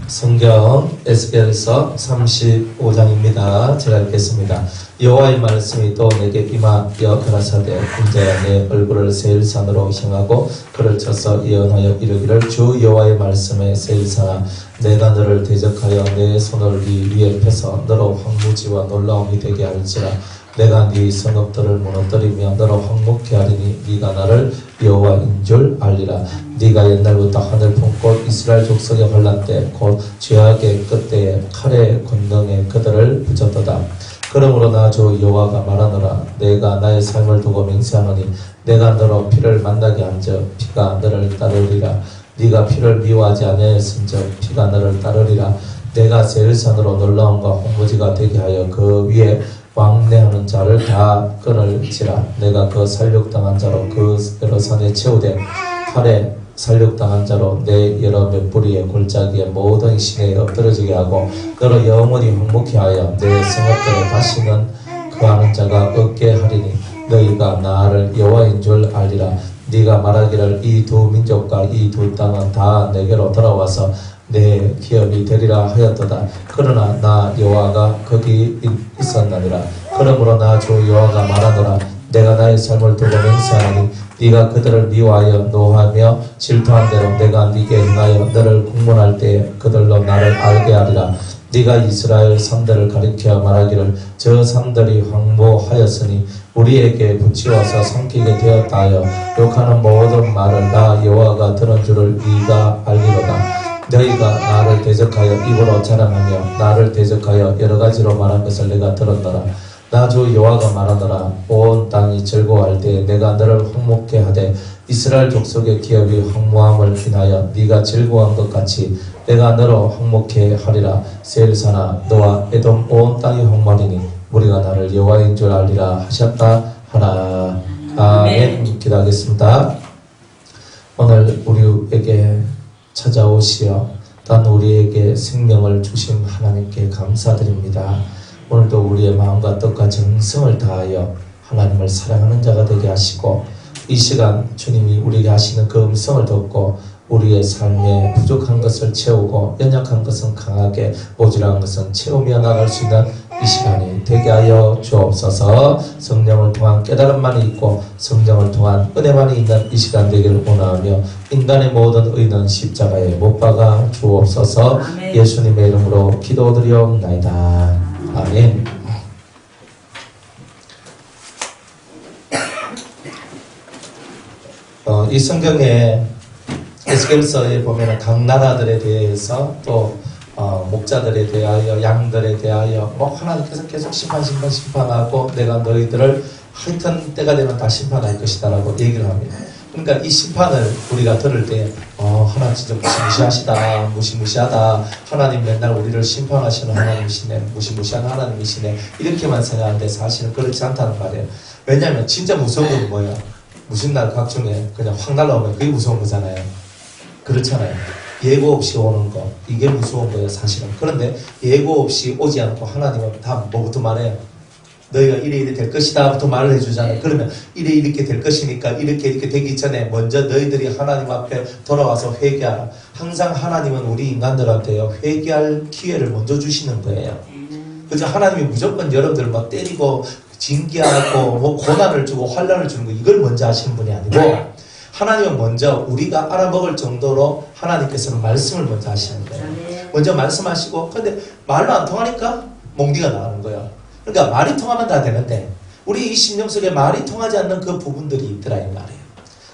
성경 에스겔서 35장입니다. 제가 읽겠습니다. 여호와의 말씀이 또 내게 임하여 가라사대 인자야 내 얼굴을 세일산으로 향하고 그를 쳐서 예언하여 이르기를 주 여호와의 말씀에 세일산아 내가 너를 대적하여 내 손을 네 위에 펴서 너로 황무지와 놀라움이 되게 할지라 내가 네 성읍들을 무너뜨리며 너로 황목케 하리니 네가 나를 여호와인 줄 알리라. 네가 옛날부터 하늘 품고 이스라엘 족속의 환난 때 곧 죄악의 끝때에 칼의 권능에 그들을 붙였도다. 그러므로 나 주 여호와가 말하노라. 내가 나의 삶을 두고 맹세하노니 내가 너로 피를 만나게 한즉 피가 너를 따르리라. 네가 피를 미워하지 아니하였은즉 피가 너를 따르리라. 내가 세일산으로 놀라움과 황무지가 되게 하여 그 위에 왕래하는 자를 다 끊을지라. 내가 그 살육당한 자로 그 여러 산에 채우되 칼에 살육당한 자로 내 여러 몇 뿌리의 골짜기에 모든 시내에 엎드러지게 하고 너로 영원히 황무케 하여 내 성읍들에 다시는 거하는 자가 없게 하리니 너희가 나를 여호와인 줄 알리라. 네가 말하기를 이 두 민족과 이 두 땅은 다 내게로 돌아와서 내 기업이 되리라 하였도다. 그러나 나 여호와가 거기 있었나니라. 그러므로 나 주 여호와가 말하노라. 내가 나의 삶을 두고 맹세하니 네가 그들을 미워하여 노하며 질투한 대로 내가 네게 행하여 너를 국문할 때에 그들로 나를 알게 하리라. 네가 이스라엘 산들을 가리켜 말하기를 저 산들이 황무하였으니 우리에게 붙이어서 삼키게 되었다 하여 욕하는 모든 말을 나 여호와가 들은 줄을 네가 알리로다. 너희가 나를 대적하여 입으로 자랑하며 나를 대적하여 여러 가지로 말한 것을 내가 들었노라. 나 주 여호와가 말하노라. 온 땅이 즐거워할 때에 내가 너를 황목케 하되 이스라엘 족속의 기업이 황무함을 인하여 네가 즐거워한 것 같이 내가 너로 황목케 하리라. 세일산아 너와 에돔 온 땅이 황무하리니 우리가 나를 여호와인 줄 알리라 하셨다 하라. 아멘. 기도하겠습니다. 오늘 우리에게 찾아오시어 단 우리에게 생명을 주신 하나님께 감사드립니다. 오늘도 우리의 마음과 뜻과 정성을 다하여 하나님을 사랑하는 자가 되게 하시고 이 시간 주님이 우리에게 하시는 그 음성을 듣고 우리의 삶에 부족한 것을 채우고 연약한 것은 강하게 모질한 것은 채우며 나갈 수 있는 이 시간이 되게 하여 주옵소서. 성령을 통한 깨달음만이 있고 성령을 통한 은혜만이 있는 이 시간 되기를 원하며 인간의 모든 의는 십자가에 못 박아 주옵소서. 아멘. 예수님의 이름으로 기도드리옵나이다. 아멘. 이 성경에 에스겔서에 보면 각 나라들에 대해서 또 목자들에 대하여 양들에 대하여 하나님께서 계속 심판하고 내가 너희들을 하여튼 때가 되면 다 심판할 것이다 라고 얘기를 합니다. 그러니까 이 심판을 우리가 들을 때 하나님 진짜 무시무시하시다, 무시무시하다, 하나님 맨날 우리를 심판하시는 하나님이시네, 무시무시한 하나님이시네 이렇게만 생각하는데 사실은 그렇지 않다는 말이에요. 왜냐하면 진짜 무서운 건 뭐예요? 무슨 날 각중에 그냥 확 날라오면 그게 무서운 거잖아요. 그렇잖아요. 예고 없이 오는 거 이게 무서운 거예요 사실은. 그런데 예고 없이 오지 않고 하나님은 다 뭐부터 말해요? 너희가 이래 될 것이다 부터 말을 해주잖아요. 그러면 이렇게 될 것이니까 이렇게 되기 전에 먼저 너희들이 하나님 앞에 돌아와서 회개하라. 항상 하나님은 우리 인간들한테요 회개할 기회를 먼저 주시는 거예요. 그죠? 하나님이 무조건 여러분들 막 때리고 징계하고 뭐 고난을 주고 환난을 주는 거 이걸 먼저 하시는 분이 아니고 하나님은 먼저 우리가 알아먹을 정도로 하나님께서는 말씀을 먼저 하시는 거예요. 먼저 말씀하시고 근데 말로 안 통하니까 몽디가 나오는 거예요. 그러니까 말이 통하면 다 되는데 우리 이 심령 속에 말이 통하지 않는 그 부분들이 있더라 이 말이에요.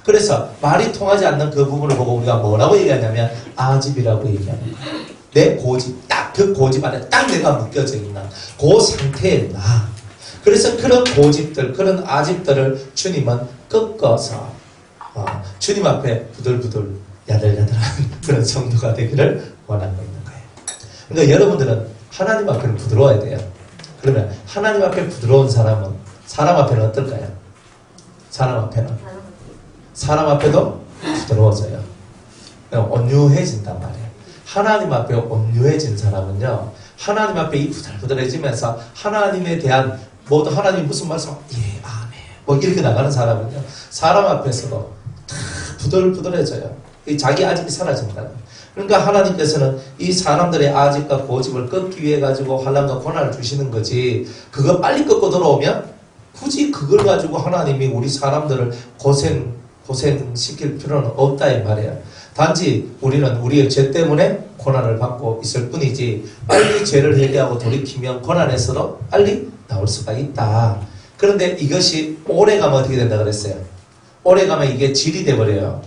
그래서 말이 통하지 않는 그 부분을 보고 우리가 뭐라고 얘기하냐면 아집이라고 얘기하는 거예요. 내 고집, 딱 그 고집 안에 딱 내가 묶여져 있는 그 상태에 나. 그래서 그런 고집들, 그런 아집들을 주님은 꺾어서 주님 앞에 부들부들 야들야들한 그런 성도가 되기를 원하고 있는 거예요. 그러니까 여러분들은 하나님 앞에는 부드러워야 돼요. 그러면 하나님 앞에 부드러운 사람은 사람 앞에는 어떨까요? 사람 앞에도 부드러워져요. 온유해진단 말이에요. 하나님 앞에 온유해진 사람은요 하나님 앞에 이 부들부들해지면서 하나님에 대한 모두 하나님이 무슨 말씀 예 아멘 뭐 이렇게 나가는 사람은요, 사람 앞에서도 다 부들부들해져요. 자기 아집이 사라집니다. 그러니까 하나님께서는 이 사람들의 아집과 고집을 끊기 위해 가지고 환난과 고난을 주시는 거지, 그거 빨리 끊고 돌아오면 굳이 그걸 가지고 하나님이 우리 사람들을 고생시킬 필요는 없다 이 말이에요. 단지 우리는 우리의 죄 때문에 고난을 받고 있을 뿐이지, 빨리 죄를 회개하고 돌이키면 고난에서도 빨리 나올 수가 있다. 그런데 이것이 오래 가면 어떻게 된다 그랬어요? 오래 가면 이게 질이 돼버려요.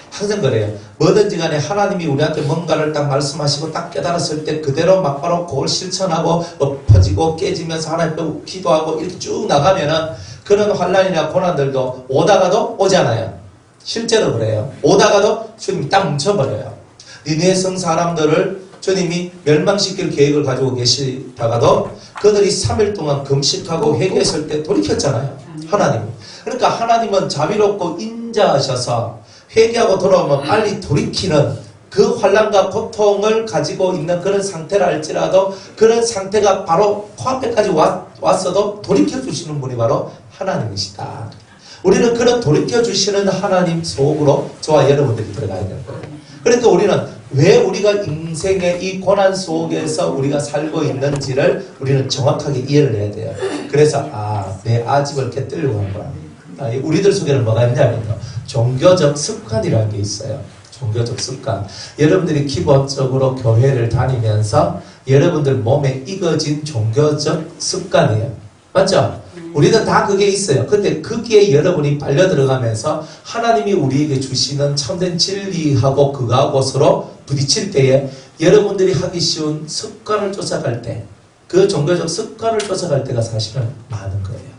항상 그래요. 뭐든지 간에 하나님이 우리한테 뭔가를 딱 말씀하시고 딱 깨달았을 때 그대로 막바로 그걸 실천하고 엎어지고 깨지면서 하나님 기도하고 이렇게 쭉 나가면은 그런 환난이나 고난들도 오다가도 오잖아요. 실제로 그래요. 오다가도 주님이 딱 뭉쳐버려요. 니네 성 사람들을 주님이 멸망시킬 계획을 가지고 계시다가도 그들이 3일 동안 금식하고 회개했을 때 돌이켰잖아요. 하나님. 그러니까 하나님은 자비롭고 인자하셔서 회개하고 돌아오면 빨리 돌이키는 그 환난과 고통을 가지고 있는 그런 상태라 할지라도 그런 상태가 바로 코앞에까지 왔어도 돌이켜주시는 분이 바로 하나님이시다. 우리는 그런 돌이켜주시는 하나님 속으로 저와 여러분들이 들어가야 되는 거예요. 그러니까 우리는 왜 우리가 인생의 이 고난 속에서 우리가 살고 있는지를 우리는 정확하게 이해를 해야 돼요. 그래서 내 아집을 깨뜨리려고 하는구나. 우리들 속에는 뭐가 있냐면요, 종교적 습관이라는 게 있어요. 종교적 습관. 여러분들이 기본적으로 교회를 다니면서 여러분들 몸에 익어진 종교적 습관이에요. 맞죠? 우리는 다 그게 있어요. 근데 거기에 여러분이 빨려 들어가면서 하나님이 우리에게 주시는 참된 진리하고 그거하고 서로 부딪힐 때에 여러분들이 하기 쉬운 습관을 쫓아갈 때, 그 종교적 습관을 쫓아갈 때가 사실은 많은 거예요.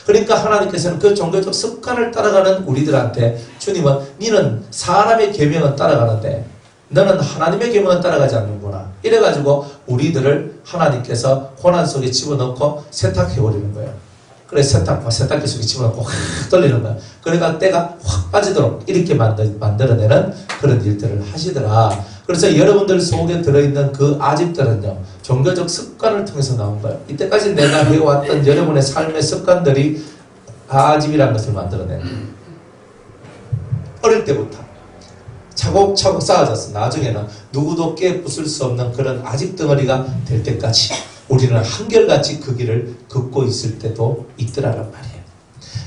그러니까 하나님께서는 그 종교적 습관을 따라가는 우리들한테 주님은 니는 사람의 계명은 따라가는데 너는 하나님의 계명은 따라가지 않는구나. 이래가지고 우리들을 하나님께서 고난 속에 집어넣고 세탁해버리는 거예요. 그래서 세탁기 속에 집어넣고 확 돌리는 거예요. 그러니까 때가 확 빠지도록 이렇게 만들어내는 그런 일들을 하시더라. 그래서 여러분들 속에 들어있는 그 아집들은요, 종교적 습관을 통해서 나온 거예요. 이때까지 내가 해왔던 여러분의 삶의 습관들이 아집이라는 것을 만들어내는 거예요. 어릴 때부터 차곡차곡 쌓아졌어. 나중에는 누구도 깨부술 수 없는 그런 아집 덩어리가 될 때까지 우리는 한결같이 그 길을 걷고 있을 때도 있더라란 말이에요.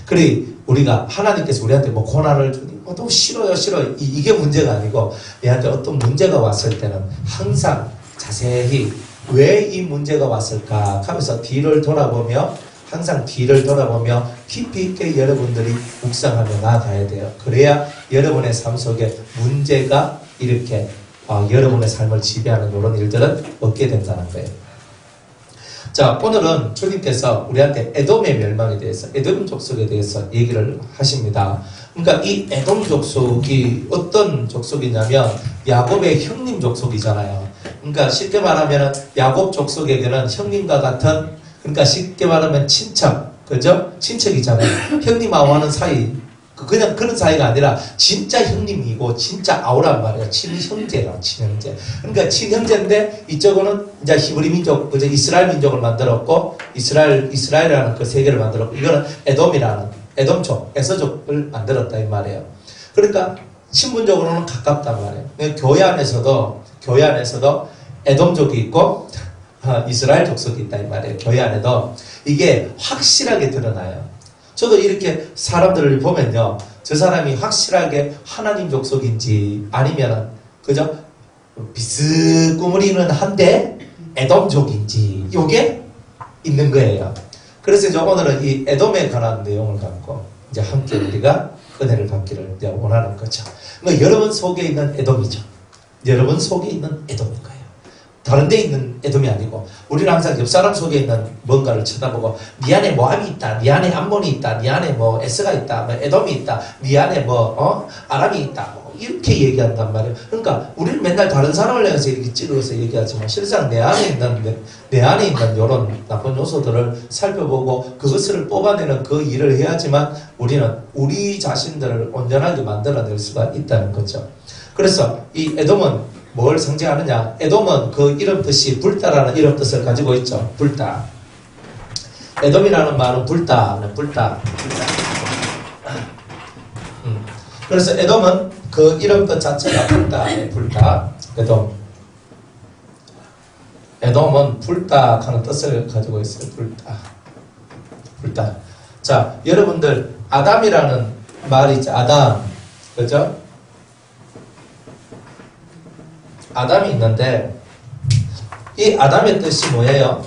그래, 우리가 하나님께서 우리한테 뭐 고난을 주니 너무 싫어요. 이게 문제가 아니고, 얘한테 어떤 문제가 왔을 때는 항상 자세히 왜 이 문제가 왔을까 하면서 뒤를 돌아보며, 항상 뒤를 돌아보며 깊이 있게 여러분들이 묵상하며 나아가야 돼요. 그래야 여러분의 삶 속에 문제가 이렇게 여러분의 삶을 지배하는 이런 일들은 없게 된다는 거예요. 자, 오늘은 주님께서 우리한테 에돔의 멸망에 대해서, 에돔 족속에 대해서 얘기를 하십니다. 그러니까 이 에돔 족속이 어떤 족속이냐면 야곱의 형님 족속이잖아요. 그러니까 쉽게 말하면 야곱 족속에게는 형님과 같은, 그러니까 쉽게 말하면 친척, 그죠? 친척이잖아요. 형님하고는 사이, 그냥 그런 사이가 아니라 진짜 형님이고 진짜 아우란 말이에요. 친형제라, 친형제. 그러니까 친형제인데 이쪽은 이제 히브리 민족, 그죠? 이스라엘 민족을 만들었고, 이스라엘이라는 그 세계를 만들었고, 이거는 에돔이라는, 에돔족, 에서족을 만들었다 이 말이에요. 그러니까 신분적으로는 가깝단 말이에요. 교회 안에서도 에돔족이 있고 이스라엘 족속이 있다 이 말이에요. 교회 안에도 이게 확실하게 드러나요. 저도 이렇게 사람들을 보면요, 저 사람이 확실하게 하나님 족속인지 아니면은 그죠? 비스꾸무리는 한데 에돔족인지 요게 있는 거예요. 그래서 이제 오늘은 이 에돔에 관한 내용을 갖고 이제 함께 우리가 은혜를 받기를 이제 원하는 거죠. 그러니까 여러분 속에 있는 에돔이죠. 여러분 속에 있는 에돔인 거예요. 다른 데 있는 에돔이 아니고, 우리는 항상 옆 사람 속에 있는 뭔가를 쳐다보고 니 안에 모압이 있다, 니 안에 암몬이 있다, 니 안에 뭐 에스가 있다, 뭐 에돔이 있다, 니 안에 뭐 아람이 있다, 뭐 이렇게 얘기한단 말이에요. 그러니까 우리는 맨날 다른 사람을 향해서 이렇게 찍어서 얘기하지만 실상 내 안에 있는 이런 나쁜 요소들을 살펴보고 그것을 뽑아내는 그 일을 해야지만 우리는 우리 자신들을 온전하게 만들어낼 수가 있다는 거죠. 그래서 이 에돔은 뭘 상징하느냐? 에돔은 그 이름 뜻이 불다라는 이름 뜻을 가지고 있죠. 불다. 에돔이라는 말은 불다. 그래서 에돔은 그 이름 뜻 자체가 불닭이에요. 불닭. 에돔은 불닭하는 뜻을 가지고 있어요. 불닭. 자, 여러분들 아담이라는 말이 있죠. 아담. 그죠? 아담이 있는데 이 아담의 뜻이 뭐예요?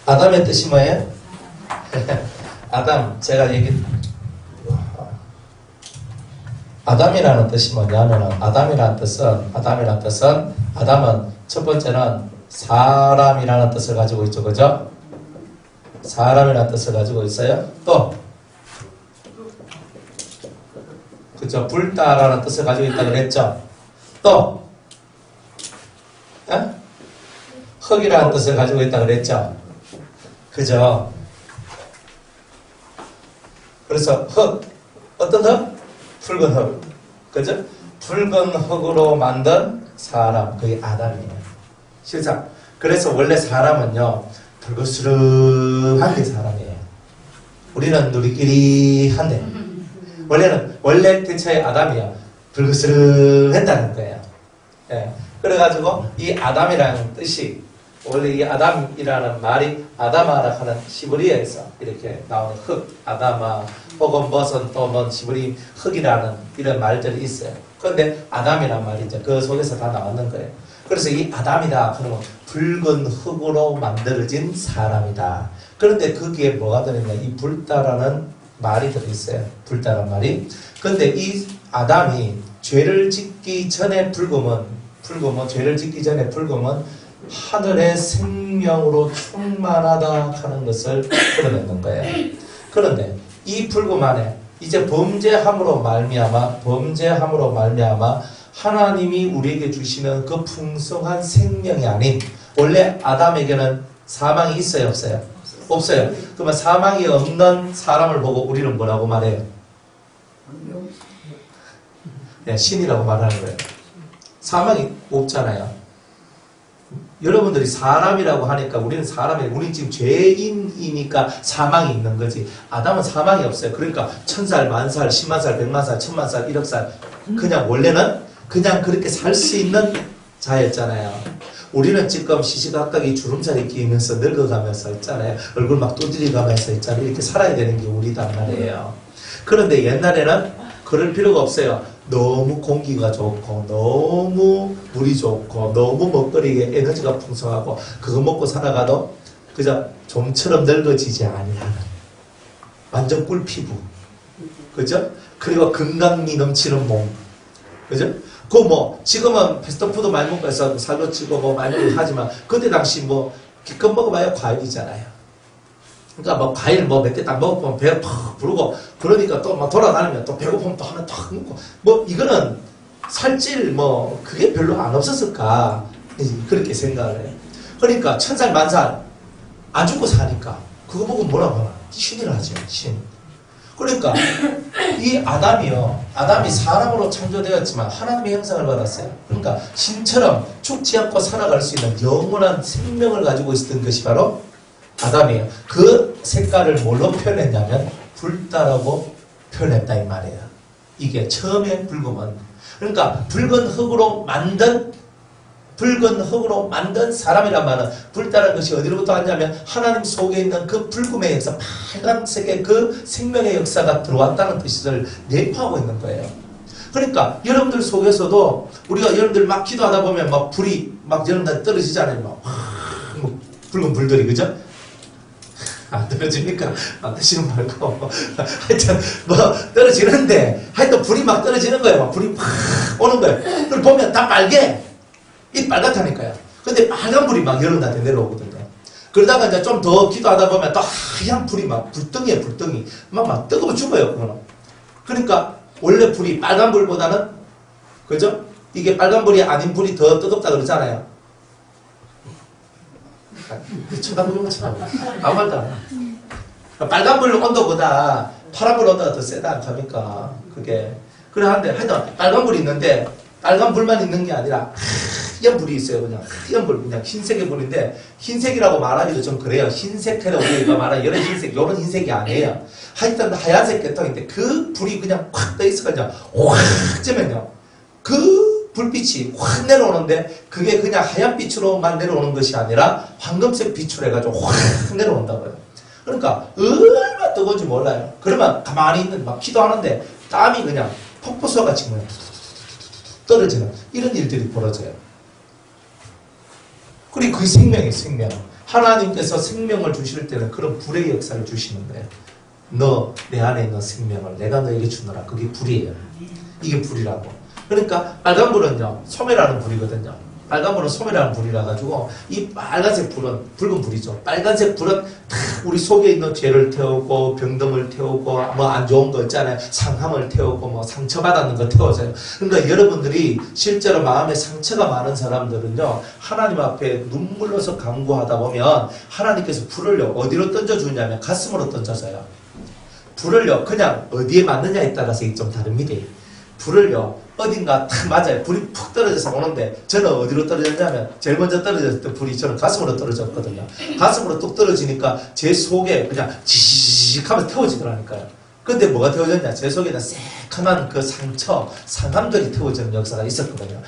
아담의 뜻이 뭐예요? 아담, 제가 아담이라는 뜻이 뭐냐면, 아담은 첫 번째는 사람이라는 뜻을 가지고 있죠. 그죠? 사람이라는 뜻을 가지고 있어요. 또, 그죠? 불다라는 뜻을 가지고 있다고 그랬죠? 또, 흙이라는 뜻을 가지고 있다고 그랬죠? 그죠? 그래서 흙, 어떤 흙? 붉은 흙. 그죠? 붉은 흙으로 만든 사람, 그게 아담이에요. 실상. 그래서 원래 사람은요, 불그스름한 게 사람이에요. 우리는 누리끼리한데, 원래 대체의 아담이야. 불그스름했다는 거예요. 예. 그래가지고, 이 아담이라는 뜻이, 원래 이 아담이라는 말이 아다마라 하는 시브리에서 이렇게 나오는 흙, 아다마, 혹은 무슨 또 뭔 시브리 흙이라는 이런 말들이 있어요. 그런데 아담이란 말이 이제 그 속에서 다 나왔는 거예요. 그래서 이 아담이다. 그러면 붉은 흙으로 만들어진 사람이다. 그런데 거기에 뭐가 들어있냐? 이 불다라는 말이 들어있어요. 불다라는 말이. 그런데 이 아담이 죄를 짓기 전에 죄를 짓기 전에 불금은 하늘의 생명으로 충만하다 하는 것을 드러내는 거예요. 그런데 이 불금 안에 이제 범죄함으로 말미암아 하나님이 우리에게 주시는 그 풍성한 생명이 아닌, 원래 아담에게는 사망이 있어요, 없어요? 없어요. 그러면 사망이 없는 사람을 보고 우리는 뭐라고 말해요? 네, 신이라고 말하는 거예요. 사망이 없잖아요. 여러분들이 사람이라고 하니까 우리는 지금 죄인이니까 사망이 있는 거지. 아담은 사망이 없어요. 그러니까 1000살, 10,000살, 100,000살, 100,000살, 10,000살, 1억살. 그냥 원래는 그냥 그렇게 살 수 있는 자였잖아요. 우리는 지금 시시각각이 주름살이 끼면서 늙어가면서 있잖아요. 얼굴 막 두드려가면서 있잖아요. 이렇게 살아야 되는 게 우리단 말이에요. 그런데 옛날에는 그럴 필요가 없어요. 너무 공기가 좋고 너무 물이 좋고 너무 먹거리에 에너지가 풍성하고 그거 먹고 살아가도 그저 좀처럼 늙어지지 아니하는 완전 꿀피부, 그죠? 그리고 건강미 넘치는 몸, 그죠? 그 뭐 지금은 패스트푸드 많이 먹고 해서 살도 찌고 뭐 많이 먹고 하지만 그때 당시 뭐 기껏 먹어봐야 과일이잖아요. 그러니까 뭐 과일 뭐 몇 개 딱 먹어보면 배가 팍 부르고 그러니까 또 막 돌아다니면 또 배고프면 또 하나 탁 먹고 뭐 이거는 살찔 뭐 그게 별로 안 없었을까 그렇게 생각을 해요. 그러니까 1000살 10,000살 안 죽고 사니까 그거 보고 뭐라고 하나? 신이라 하죠. 신. 그러니까 이 아담이 사람으로 창조되었지만 하나님의 형상을 받았어요. 그러니까 신처럼 죽지 않고 살아갈 수 있는 영원한 생명을 가지고 있었던 것이 바로 아담이에요. 그 색깔을 뭘로 표현했냐면 불다라고 표현했다 이 말이에요. 이게 처음에 불금은. 그러니까 붉은 흙으로 만든 사람이란 말은 불다라는 것이 어디로부터 왔냐면 하나님 속에 있는 그 불금의 역사, 빨간색의 그 생명의 역사가 들어왔다는 뜻을 내포하고 있는 거예요. 그러니까 여러분들 속에서도 우리가 여러분들 막 기도하다 보면 막 불이 막 여러분들 떨어지잖아요. 막 붉은 불들이, 그죠? 안 떨어집니까? 안 떨어지는 말고. 하여튼, 뭐, 떨어지는데, 하여튼 불이 막 떨어지는 거예요. 막 불이 팍 오는 거예요. 그걸 보면 다 빨개. 이 빨갛다니까요. 근데 빨간 불이 막 여러분한테 내려오거든요. 그러다가 이제 좀 더 기도하다 보면 또 하얀 불이 막 불덩이에 불덩이. 막 뜨거워 죽어요, 그거는. 그러니까, 원래 불이 빨간 불보다는, 그죠? 이게 빨간 불이 아닌 불이 더 뜨겁다 그러잖아요. 쳐다보면 아무 말도 안 해. 빨간불 온도보다 파란불 온도가 더 세다 않습니까? 그게. 그래 한데 하여튼 빨간불이 있는데 빨간불만 있는 게 아니라 하얀 불이 있어요. 그냥 하얀 불, 그냥 흰색의 불인데, 흰색이라고 말하기도 좀 그래요. 흰색해라 우리가 말하는 이런 흰색, 이런 흰색이 아니에요. 하여튼 하얀색 계통인데, 그 불이 그냥 확 떠 있어가지고, 확 쬐면요. 그 불빛이 확 내려오는데, 그게 그냥 하얀 빛으로만 내려오는 것이 아니라, 황금색 빛으로 해가지고 확 내려온다고요. 그러니까, 얼마나 뜨거운지 몰라요. 그러면 가만히 있는, 막 기도하는데, 땀이 그냥 폭포수같이 그냥 떨어지는 이런 일들이 벌어져요. 그리고 그 생명이 생명. 하나님께서 생명을 주실 때는 그런 불의 역사를 주시는 거예요. 너 내 안에 있는 생명을 내가 너에게 주노라. 그게 불이에요. 이게 불이라고. 그러니까 빨간 불은요, 소매라는 불이거든요. 빨간 불은 소매라는 불이라 가지고 이 빨간색 불은 붉은 불이죠. 빨간색 불은 다 우리 속에 있는 죄를 태우고 병듦을 태우고 뭐 안 좋은 거 있잖아요. 상함을 태우고 뭐 상처받았는 거 태워줘요. 그러니까 여러분들이 실제로 마음에 상처가 많은 사람들은요, 하나님 앞에 눈물로서 간구하다 보면 하나님께서 불을요 어디로 던져주냐면 가슴으로 던져줘요. 불을요 그냥 어디에 맞느냐에 따라서 좀 다릅니다. 불을요 어딘가 탁 맞아요. 불이 푹 떨어져서 오는데 저는 어디로 떨어졌냐면 제일 먼저 떨어졌을 때 불이 저는 가슴으로 떨어졌거든요. 가슴으로 뚝 떨어지니까 제 속에 그냥 지직 하면서 태워지더라니까요. 근데 뭐가 태워졌냐, 제 속에는 새카만 그 상처, 상함들이 태워지는 역사가 있었거든요.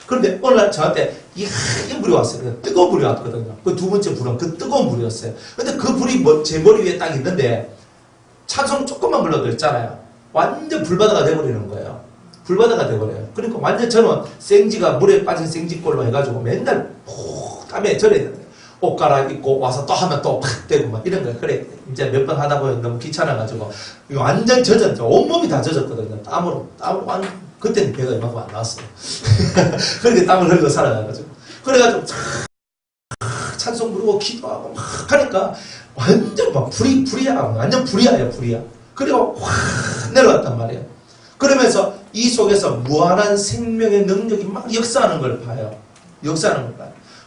그런데 어느 날 저한테 이 하얀 불이 왔어요. 뜨거운 불이 왔거든요. 그 두 번째 불은 그 뜨거운 불이었어요. 근데 그 불이 제 머리 위에 딱 있는데 찬송 조금만 불러드렸잖아요. 완전 불바다가 돼버리는 거예요. 불바다가 돼버려요. 그러니까 완전 저는 생지가 물에 빠진 생지꼴로 해가지고 맨날 푹 땀에 절여 있는데 옷 갈아입고 와서 또 하면 또 팍 되고 막 이런 거예요. 그래 이제 몇 번 하다 보면 너무 귀찮아가지고 완전 젖었죠. 온몸이 다 젖었거든요. 땀으로 그때는 배가 이만큼 안 나왔어요. 그렇게 땀을 흘리고 살아가가지고 그래가지고 찬송 부르고 기도하고 막 하니까 완전 막 불이야. 완전 불이야요. 그리고 확 내려왔단 말이에요. 그러면서 이 속에서 무한한 생명의 능력이 막 역사하는 걸 봐요.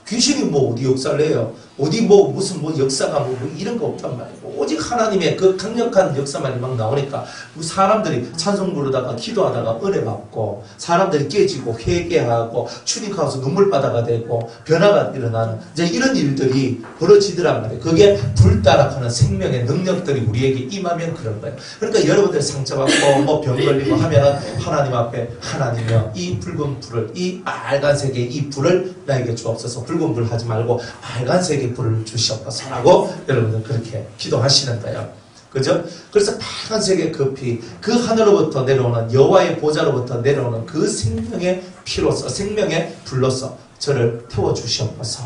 귀신이 뭐 어디 역사를 해요? 어디 뭐 무슨 뭐 역사가 뭐 이런 거 없단 말이에요. 오직 하나님의 그 강력한 역사만이 막 나오니까 사람들이 찬송 부르다가 기도하다가 은혜 받고 사람들이 깨지고 회개하고 출입하면서 눈물바다가 되고 변화가 일어나는 이제 이런 일들이 벌어지더란 말이에요. 그게 불타락하는 생명의 능력들이 우리에게 임하면 그런 거예요. 그러니까 여러분들 상처받고 뭐 병 걸리고 하면 하나님 앞에 하나님이여 이 붉은 불을 이 빨간색의 이 불을 나에게 주옵소서. 붉은 불 하지 말고 빨간색의 불을 주시옵소서라고 여러분들 그렇게 기도하시는 거예요. 그죠? 그래서 빨간색의 그 피, 그 하늘로부터 내려오는 여호와의 보좌로부터 내려오는 그 생명의 피로서 생명의 불로서 저를 태워주시옵소서.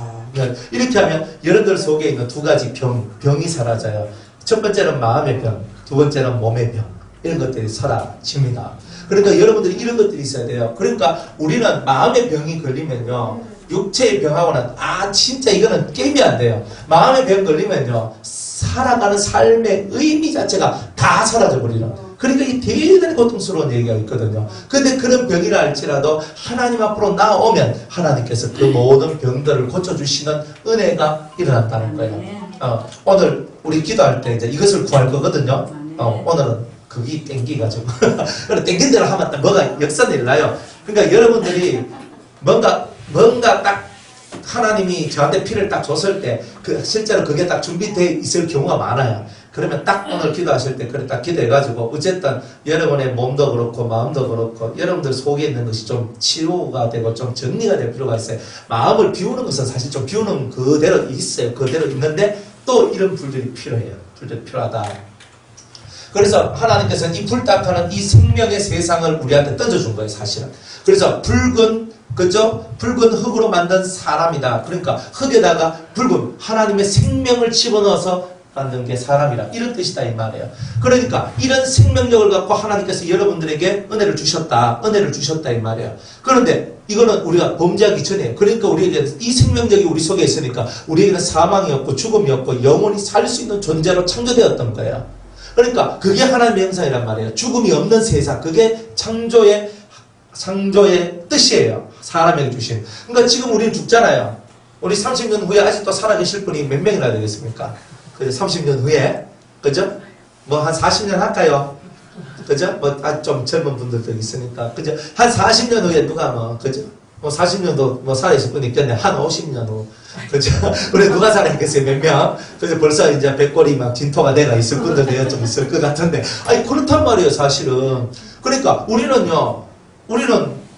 이렇게 하면 여러분들 속에 있는 두 가지 병이 사라져요. 첫 번째는 마음의 병, 두 번째는 몸의 병. 이런 것들이 사라집니다. 그러니까 여러분들이 이런 것들이 있어야 돼요. 그러니까 우리는 마음의 병이 걸리면요, 육체의 병하고는 진짜 이거는 게임이 안 돼요. 마음의 병 걸리면요, 살아가는 삶의 의미 자체가 다 사라져버리는. 그러니까 이 대단히 고통스러운 얘기가 있거든요. 근데 그런 병이라 할지라도 하나님 앞으로 나오면 하나님께서 그 모든 병들을 고쳐주시는 은혜가 일어난다는 거예요. 오늘 우리 기도할 때 이제 이것을 구할 거거든요. 오늘은 그게 땡기가지고 그래 땡긴 대로 하면 딱 뭐가 역사는 일어나요. 그러니까 여러분들이 뭔가 딱 하나님이 저한테 피를 딱 줬을 때 실제로 그게 딱 준비되어 있을 경우가 많아요. 그러면 딱 오늘 기도하실 때 그래 딱 기도해가지고 어쨌든 여러분의 몸도 그렇고 마음도 그렇고 여러분들 속에 있는 것이 좀 치유가 되고 좀 정리가 될 필요가 있어요. 마음을 비우는 것은 사실 좀 비우는 그대로 있어요. 그대로 있는데 또 이런 불들이 필요해요. 불들이 필요하다. 그래서 하나님께서는 이 불닭하는 이 생명의 세상을 우리한테 던져준 거예요, 사실은. 그래서 붉은 흙으로 만든 사람이다. 그러니까 흙에다가 붉은 하나님의 생명을 집어넣어서 만든 게 사람이라. 이런 뜻이다, 이 말이에요. 그러니까 이런 생명력을 갖고 하나님께서 여러분들에게 은혜를 주셨다, 이 말이에요. 그런데 이거는 우리가 범죄하기 전에, 그러니까 우리에게 이 생명력이 우리 속에 있으니까 우리에게는 사망이 없고 죽음이 없고 영원히 살 수 있는 존재로 창조되었던 거예요. 그러니까 그게 하나님의 형상이란 말이에요. 죽음이 없는 세상, 그게 창조의 뜻이에요. 사람에게 주신. 그러니까 지금 우리는 죽잖아요. 우리 30년 후에 아직도 살아계실 분이 몇 명이나 되겠습니까? 그죠? 30년 후에, 그죠? 뭐 한 40년 할까요? 그죠? 뭐 좀 젊은 분들도 있으니까, 그죠? 한 40년 후에 누가 그죠? 뭐 40년도 뭐 살아있을 분 있겠네. 한 50년 후. 그죠? 우리 누가 살아있겠어요? 몇 명? 그래서 벌써 이제 백골이 막 진토가 내가 있을 분들도 좀 있을 것 같은데. 아니, 그렇단 말이에요, 사실은. 그러니까 우리는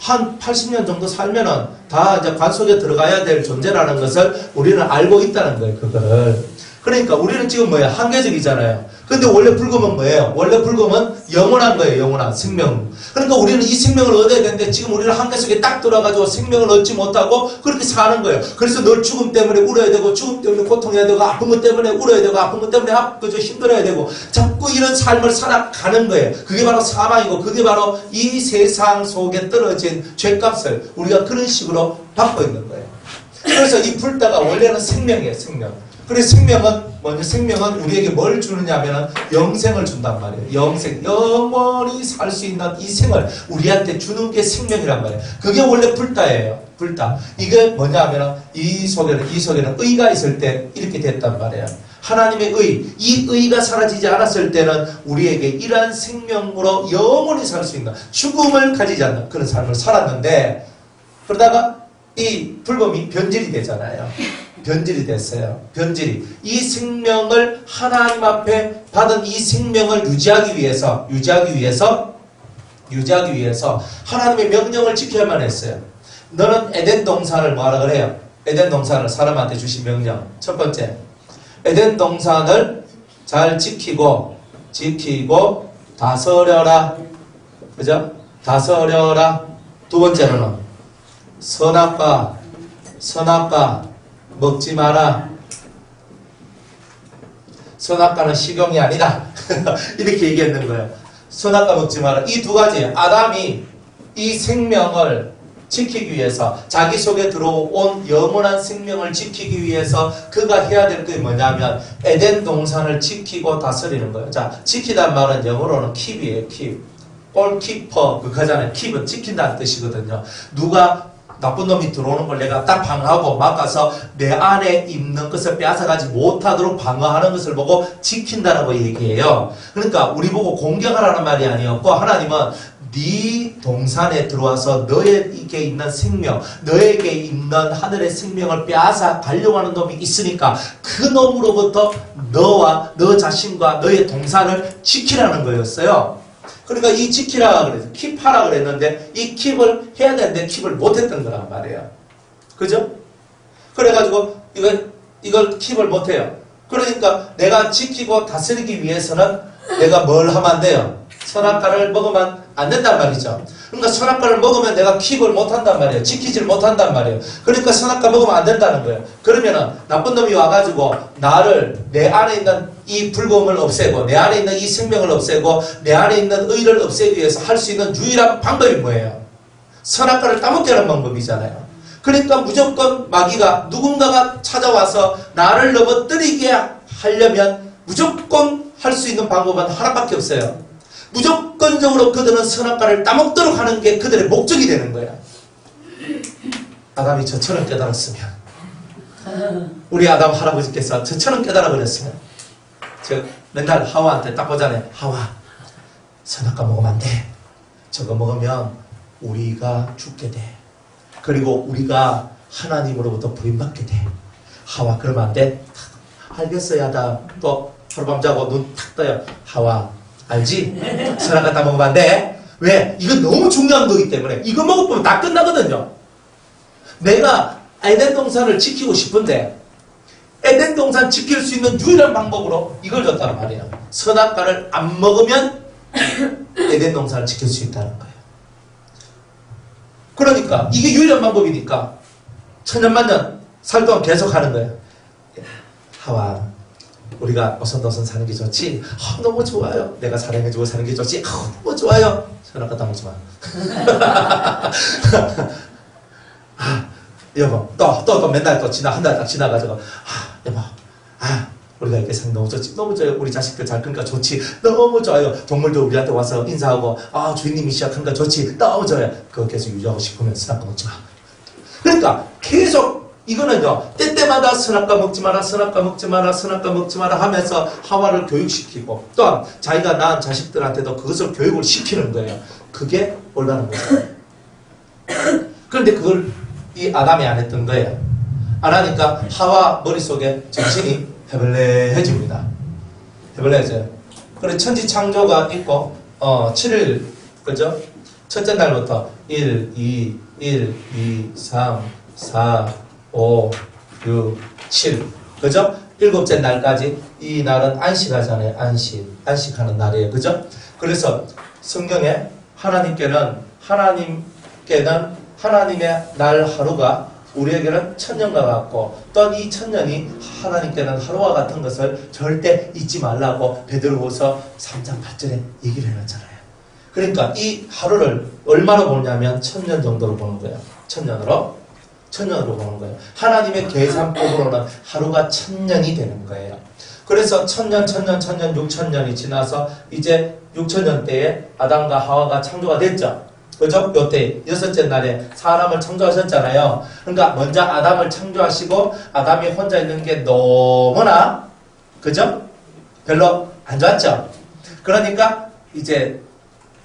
한 80년 정도 살면은 다 이제 관 속에 들어가야 될 존재라는 것을 우리는 알고 있다는 거예요, 그거를. 그러니까 우리는 지금 뭐야? 한계적이잖아요. 근데 원래 불금은 뭐예요? 원래 불금은 영원한 거예요, 영원한 생명. 그러니까 우리는 이 생명을 얻어야 되는데 지금 우리는 한계 속에 딱 들어가가지고 생명을 얻지 못하고 그렇게 사는 거예요. 그래서 늘 죽음 때문에 울어야 되고, 죽음 때문에 고통해야 되고, 아픈 것 때문에 울어야 되고, 아픈 것 때문에 그저 힘들어야 되고, 자꾸 이런 삶을 살아가는 거예요. 그게 바로 사망이고, 그게 바로 이 세상 속에 떨어진 죗값을 우리가 그런 식으로 받고 있는 거예요. 그래서 이 불다가 원래는 생명이에요, 생명. 그래서 생명은 우리에게 뭘 주느냐 하면은 영생을 준단 말이에요. 영생, 영원히 살 수 있는 이 생을 우리한테 주는 게 생명이란 말이에요. 그게 원래 불다예요. 불다. 이게 뭐냐 하면은 이 속에는 의가 있을 때 이렇게 됐단 말이에요. 하나님의 이 의가 사라지지 않았을 때는 우리에게 이러한 생명으로 영원히 살 수 있는 죽음을 가지지 않는 그런 삶을 살았는데, 그러다가 이 불금이 변질이 되잖아요. 변질이 됐어요. 변질이. 이 생명을 하나님 앞에 받은 이 생명을 유지하기 위해서 하나님의 명령을 지켜야만 했어요. 너는 에덴 동산을 뭐하라 그래요? 에덴 동산을 사람한테 주신 명령. 첫 번째, 에덴 동산을 잘 지키고 다스려라. 그죠? 다스려라. 두 번째로는 선악과 먹지 마라. 선악과는 식용이 아니다. 이렇게 얘기했는 거예요. 선악과 먹지 마라. 이 두 가지, 아담이 이 생명을 지키기 위해서, 자기 속에 들어온 영원한 생명을 지키기 위해서 그가 해야 될 게 뭐냐면 에덴 동산을 지키고 다스리는 거예요. 자, 지키단 말은 영어로는 keep이에요. keep. 골키퍼 그거잖아요. keep은 지킨다는 뜻이거든요. 누가 나쁜 놈이 들어오는 걸 내가 딱 방어하고 막아서 내 안에 있는 것을 빼앗아가지 못하도록 방어하는 것을 보고 지킨다라고 얘기해요. 그러니까 우리 보고 공격하라는 말이 아니었고, 하나님은 네 동산에 들어와서 너에게 있는 생명, 너에게 있는 하늘의 생명을 빼앗아 가려고 하는 놈이 있으니까 그 놈으로부터 너와 너 자신과 너의 동산을 지키라는 거였어요. 그러니까 이 지키라 그래서 킵하라 그랬는데 이 킵을 해야 되는데 킵을 못했던 거란 말이에요. 그죠? 그래가지고 이걸 킵을 못해요. 그러니까 내가 지키고 다스리기 위해서는 내가 뭘 하면 안 돼요? 선악과를 먹으면 안 된단 말이죠. 그러니까 선악과를 먹으면 내가 킵을 못한단 말이에요. 지키질 못한단 말이에요. 그러니까 선악과 먹으면 안 된다는 거예요. 그러면은 나쁜 놈이 와가지고 나를, 내 안에 있는 이 불금을 없애고, 내 안에 있는 이 생명을 없애고, 내 안에 있는 의를 없애기 위해서 할 수 있는 유일한 방법이 뭐예요? 선악과를 따먹게 하는 방법이잖아요. 그러니까 무조건 마귀가, 누군가가 찾아와서 나를 넘어뜨리게 하려면 무조건 할 수 있는 방법은 하나밖에 없어요. 무조건적으로 그들은 선악과를 따먹도록 하는 게 그들의 목적이 되는 거야. 아담이 저처럼 깨달았으면, 우리 아담 할아버지께서 저처럼 깨달아버렸으면, 저 맨날 하와한테 딱 보잖아요. 하와, 선악과 먹으면 안 돼. 저거 먹으면 우리가 죽게 돼. 그리고 우리가 하나님으로부터 부인받게 돼. 하와, 그러면 안 돼. 알겠어요, 아담. 또 하룻밤 자고 눈 탁 떠요. 하와, 알지? 선악과 다 먹으면 안 돼. 왜? 이건 너무 중요한 거기 때문에. 이거 먹으면 다 끝나거든요. 내가 에덴 동산을 지키고 싶은데 에덴 동산 지킬 수 있는 유일한 방법으로 이걸 줬다는 말이에요. 선악과를 안 먹으면 에덴 동산을 지킬 수 있다는 거예요. 그러니까 이게 유일한 방법이니까 천년만년 살 동안 계속 하는 거예요. 하와, 우리가 어선도선 사는 게 좋지? 너무 좋아요. 내가 사랑해주고 사는 게 좋지? 너무 좋아요. 선악과 다 먹지 마. 여보, 또 맨날 또 한 달 딱 지나가지고, 여보, 우리가 이렇게 사는 너무 좋지? 너무 좋아요. 우리 자식들 잘 크니까 좋지? 너무 좋아요. 동물도 우리한테 와서 인사하고, 주인님이 시작하니까 좋지? 너무 좋아요. 그거 계속 유지하고 싶으면 선악과 먹지 마. 그러니까 계속 이거는요, 때때마다 선악과 먹지 마라, 선악과 먹지 마라, 선악과 먹지 마라 하면서 하와를 교육시키고, 또한 자기가 낳은 자식들한테도 그것을 교육을 시키는 거예요. 그게 올바른 거예요. 그런데 그걸 이 아담이 안 했던 거예요. 안 하니까 하와 머릿속에 정신이 해벌레해집니다. 해벌레해져요. 그래 천지 창조가 있고 7일 그죠? 첫째 날부터 1, 2, 3, 4, 5, 6, 7 그죠? 일곱째 날까지 이 날은 안식하잖아요. 안식하는 날이에요. 그죠? 그래서 성경에 하나님께는 하나님의 날 하루가 우리에게는 천년과 같고 또한 이 천년이 하나님께는 하루와 같은 것을 절대 잊지 말라고 베드로후서 3장 8절에 얘기를 해놨잖아요. 그러니까 이 하루를 얼마로 보냐면 천년 정도로 보는 거예요. 천년으로 보는 거예요. 하나님의 계산법으로는 하루가 천년이 되는 거예요. 그래서 천년, 6천년이 지나서 이제 6천년 때에 아담과 하와가 창조가 됐죠. 그죠? 요때 여섯째 날에 사람을 창조하셨잖아요. 그러니까 먼저 아담을 창조하시고 아담이 혼자 있는 게 너무나 그죠? 별로 안 좋았죠. 그러니까 이제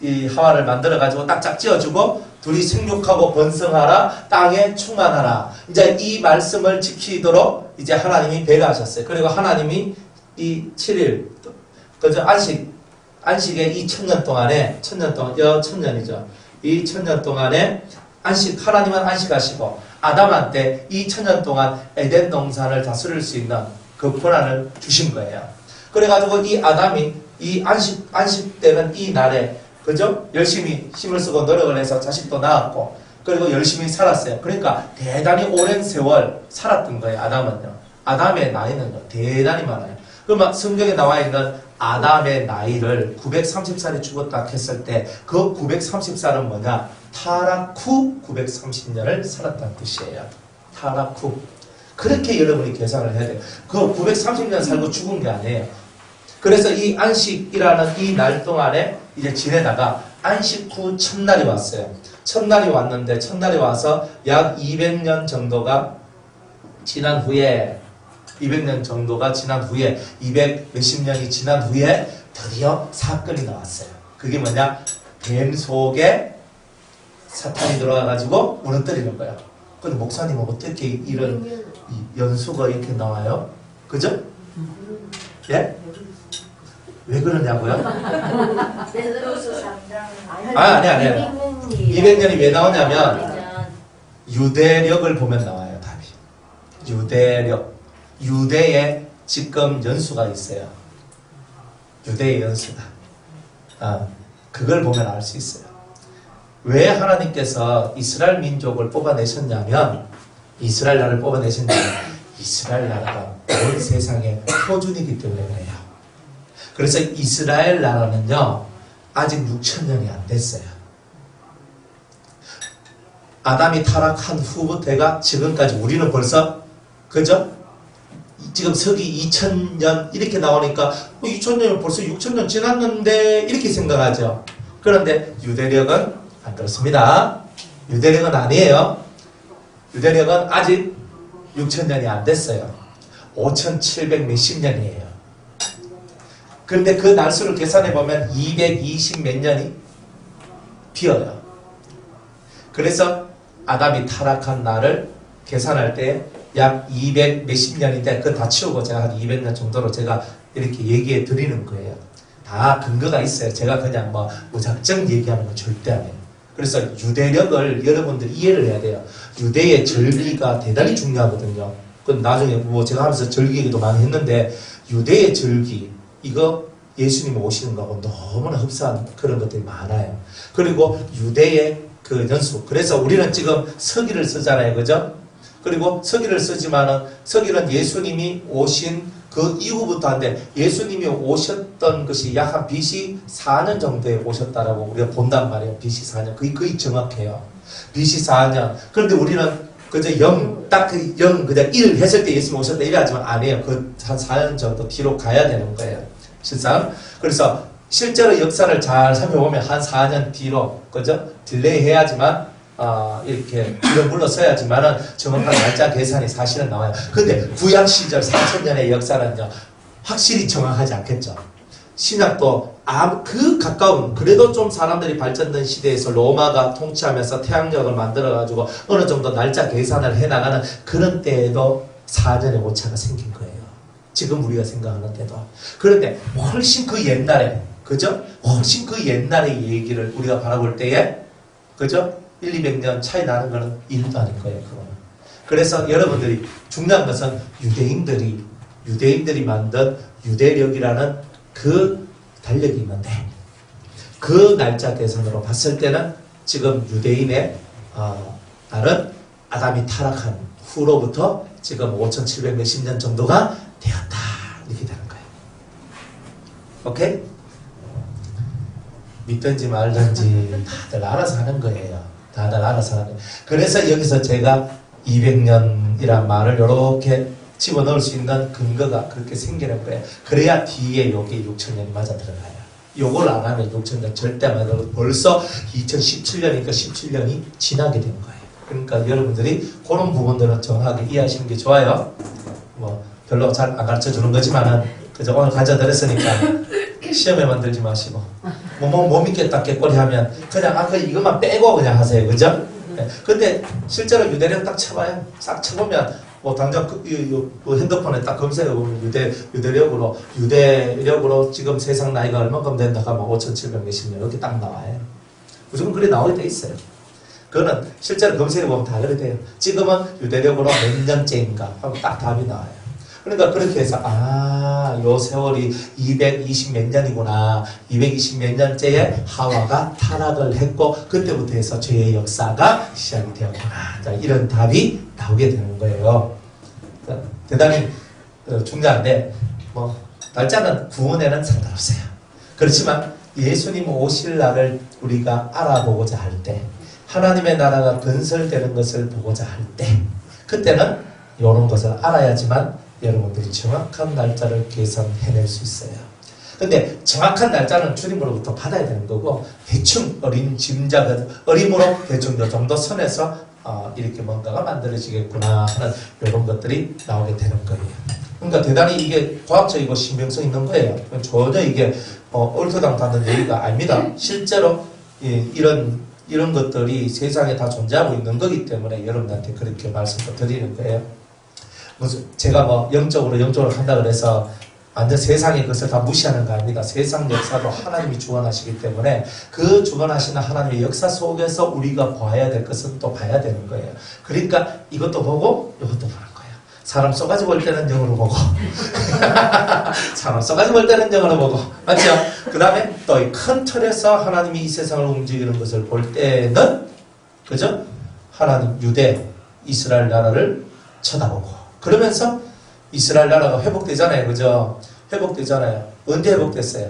이 하와를 만들어 가지고 딱 짝지어주고 둘이 생육하고 번성하라 땅에 충만하라. 이제 이 말씀을 지키도록 이제 하나님이 배려하셨어요. 그리고 하나님이 이 7일 그죠? 안식의 이 천년 동안에 천년이죠. 이 천년 동안에 하나님은 안식하시고 아담한테 이 천년 동안 에덴 동산을 다스릴 수 있는 그 권한을 주신 거예요. 그래가지고 이 아담이 이 안식 때는 이 날에 그죠? 열심히 힘을 쓰고 노력을 해서 자식도 낳았고 그리고 열심히 살았어요. 그러니까 대단히 오랜 세월 살았던 거예요. 아담은요. 아담의 나이는요. 대단히 많아요. 그러면 성경에 나와 있는 아담의 나이를 930살에 죽었다 했을 때 그 930살은 뭐냐? 타락 후 930년을 살았다는 뜻이에요. 타락 후. 그렇게 여러분이 계산을 해야 돼요. 그 930년 살고 죽은 게 아니에요. 그래서 이 안식이라는 이 날 동안에 이제 지내다가 안식 후 첫날이 왔어요. 첫날이 왔는데 첫날이 와서 약 200년 정도가 지난 후에 200 몇십 년이 지난 후에 드디어 사건이 나왔어요. 그게 뭐냐? 뱀 속에 사탄이 들어와가지고 무너뜨리는 거예요. 근데 목사님은 어떻게 이런 연수가 이렇게 나와요? 그죠? 예? 왜 그러냐고요? 아니. 200년이 왜 나오냐면 유대력을 보면 나와요. 답이. 유대의 지금 연수가 있어요. 유대의 연수가. 그걸 보면 알 수 있어요. 왜 하나님께서 이스라엘 민족을 뽑아내셨냐면 이스라엘 나라를 뽑아내셨냐면 이스라엘 나라가 온 세상의 표준이기 때문에 그래요. 그래서 이스라엘 나라는요 아직 6천년이 안 됐어요. 아담이 타락한 후부터가 지금까지 우리는 벌써 그죠? 지금 서기 2000년 이렇게 나오니까 2000년이면 벌써 6000년 지났는데 이렇게 생각하죠. 그런데 유대력은 안 그렇습니다. 유대력은 아니에요. 유대력은 아직 6000년이 안 됐어요. 5700 몇십 년이에요. 그런데 그 날수를 계산해 보면 220 몇 년이 비어요. 그래서 아담이 타락한 날을 계산할 때 약 200 몇십 년인데 그거 다 치우고 제가 한 200년 정도로 제가 이렇게 얘기해 드리는 거예요. 다 근거가 있어요. 제가 그냥 뭐 무작정 얘기하는 건 절대 아니에요. 그래서 유대력을 여러분들 이해를 해야 돼요. 유대의 절기가 대단히 중요하거든요. 그건 나중에 뭐 제가 하면서 절기 얘기도 많이 했는데 유대의 절기 이거 예수님이 오시는 거하고 너무나 흡사한 그런 것들이 많아요. 그리고 유대의 그 연수. 그래서 우리는 지금 서기를 쓰잖아요. 그죠? 그리고 서기를 쓰지만은 서기는 예수님이 오신 그 이후부터 한데 예수님이 오셨던 것이 약 한 BC 4년 정도에 오셨다라고 우리가 본단 말이에요. BC 4년. 거의 정확해요. BC 4년. 그런데 우리는 그저 0, 딱 그 0, 그냥 1 했을 때 예수님 오셨다 이래 하지만 아니에요. 그 한 4년 정도 뒤로 가야 되는 거예요. 실상. 그래서 실제로 역사를 잘 살펴보면 한 4년 뒤로, 그죠? 딜레이 해야지만, 이렇게 뒤로 물러서야지만은 정확한 날짜 계산이 사실은 나와요. 근데 구약 시절 4000년의 역사는요, 확실히 정확하지 않겠죠. 신약도 그 가까운, 그래도 좀 사람들이 발전된 시대에서 로마가 통치하면서 태양력을 만들어가지고 어느 정도 날짜 계산을 해나가는 그런 때에도 4년의 오차가 생긴 거예요. 지금 우리가 생각하는 때도. 그런데 훨씬 그 옛날에, 그죠? 훨씬 그 옛날의 얘기를 우리가 바라볼 때에, 그죠? 1,200년 차이 나는 거는 일도 아닐 거예요, 그거는. 그래서 여러분들이 중요한 것은 유대인들이 만든 유대력이라는 그 달력이 있는데, 그 날짜 계산으로 봤을 때는 지금 유대인의 날은 아담이 타락한 후로부터 지금 5,700 몇십 년 정도가 되었다. 이렇게 되는 거예요. 오케이? 믿든지 말든지 다들 알아서 하는 거예요. 다들 알아서 하는 거예요. 그래서 여기서 제가 200년이란 말을 이렇게 집어넣을 수 있는 근거가 그렇게 생기는 거예요. 그래야 뒤에 여기 6,000년이 맞아 들어가요. 요걸 안 하면 6,000년 절대 안 하고 벌써 2017년이니까 17년이 지나게 된 거예요. 그러니까 여러분들이 그런 부분들은 정확하게 이해하시는 게 좋아요. 뭐 별로 잘 안 가르쳐 주는 거지만은 그저 오늘 가르쳐 드렸으니까 시험에만 들지 마시고 못 믿겠다 깨꼬리 하면 그냥 이것만 빼고 그냥 하세요. 그죠? 네. 근데 실제로 유대력 딱 쳐봐요. 싹 쳐보면 뭐 당장 그 핸드폰에 딱 검색해보면 유대력으로 지금 세상 나이가 얼마큼 된다 하면 5,700 몇십 년 이렇게 딱 나와요. 무조건 그래 나오게 돼 있어요. 그거는 실제로 검색해보면 다 그래 돼요. 지금은 유대력으로 몇 년째인가 하면 딱 답이 나와요. 그러니까 그렇게 해서 요 세월이 220 몇 년이구나. 220 몇 년째에 하와가 타락을 했고 그때부터 해서 죄의 역사가 시작이 되었구나. 자, 이런 답이 나오게 되는 거예요. 대단히 중요한데 뭐 날짜는 구원에는 상관없어요. 그렇지만 예수님 오실 날을 우리가 알아보고자 할 때, 하나님의 나라가 건설되는 것을 보고자 할 때, 그때는 이런 것을 알아야지만 여러분들이 정확한 날짜를 계산해낼 수 있어요. 근데 정확한 날짜는 주님으로부터 받아야 되는 거고, 대충 어림으로 대충 요 정도 선에서 이렇게 뭔가가 만들어지겠구나 하는 이런 것들이 나오게 되는 거예요. 그러니까 대단히 이게 과학적이고 신빙성 있는 거예요. 전혀 이게 얼토당토하는 얘기가 아닙니다. 실제로 이런 것들이 세상에 다 존재하고 있는 거기 때문에 여러분한테 그렇게 말씀을 드리는 거예요. 제가 뭐 영적으로 한다 그래서 완전 세상의 것을 다 무시하는 거 아닙니다. 세상 역사도 하나님이 주관하시기 때문에 그 주관하시는 하나님의 역사 속에서 우리가 봐야 될 것은 또 봐야 되는 거예요. 그러니까 이것도 보고 이것도 보는 거예요. 사람 쏘가지고 올 때는 영으로 보고 사람 쏘가지고 올 때는 영으로 보고, 맞죠? 그 다음에 또 이 큰 틀에서 하나님이 이 세상을 움직이는 것을 볼 때는, 그죠? 하나님 유대 이스라엘 나라를 쳐다보고, 그러면서 이스라엘 나라가 회복되잖아요. 그죠? 회복되잖아요. 언제 회복됐어요?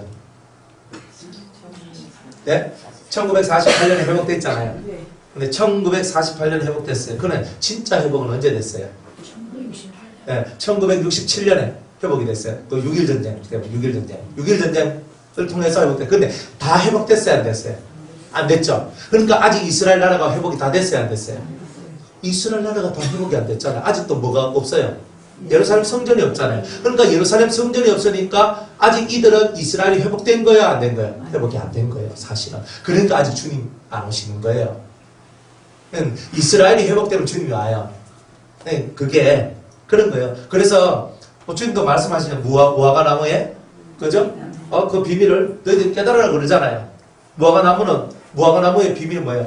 네? 1948년에 회복됐잖아요. 근데 1948년에 회복됐어요. 그러면 진짜 회복은 언제 됐어요? 네, 1967년에 회복이 됐어요. 그 6.1전쟁 때문에 6.1전쟁을 통해서 회복됐어요. 근데 다 회복됐어요? 안 됐어요? 안 됐죠? 그러니까 아직 이스라엘 나라가 회복이 다 됐어요? 안 됐어요? 이스라엘 나라가 다 회복이 안 됐잖아요. 아직도 뭐가 없어요? 예루살렘 성전이 없잖아요. 그러니까 예루살렘 성전이 없으니까 아직 이들은 이스라엘이 회복된 거예요? 안 된 거예요? 회복이 안 된 거예요, 사실은. 그러니까 아직 주님 안 오시는 거예요. 이스라엘이 회복되면 주님이 와요. 그게 그런 거예요. 그래서 주님도 말씀하시는 무화과 나무에, 그죠? 그 비밀을 너희들 깨달으라고 그러잖아요. 무화과 나무의 비밀이 뭐예요?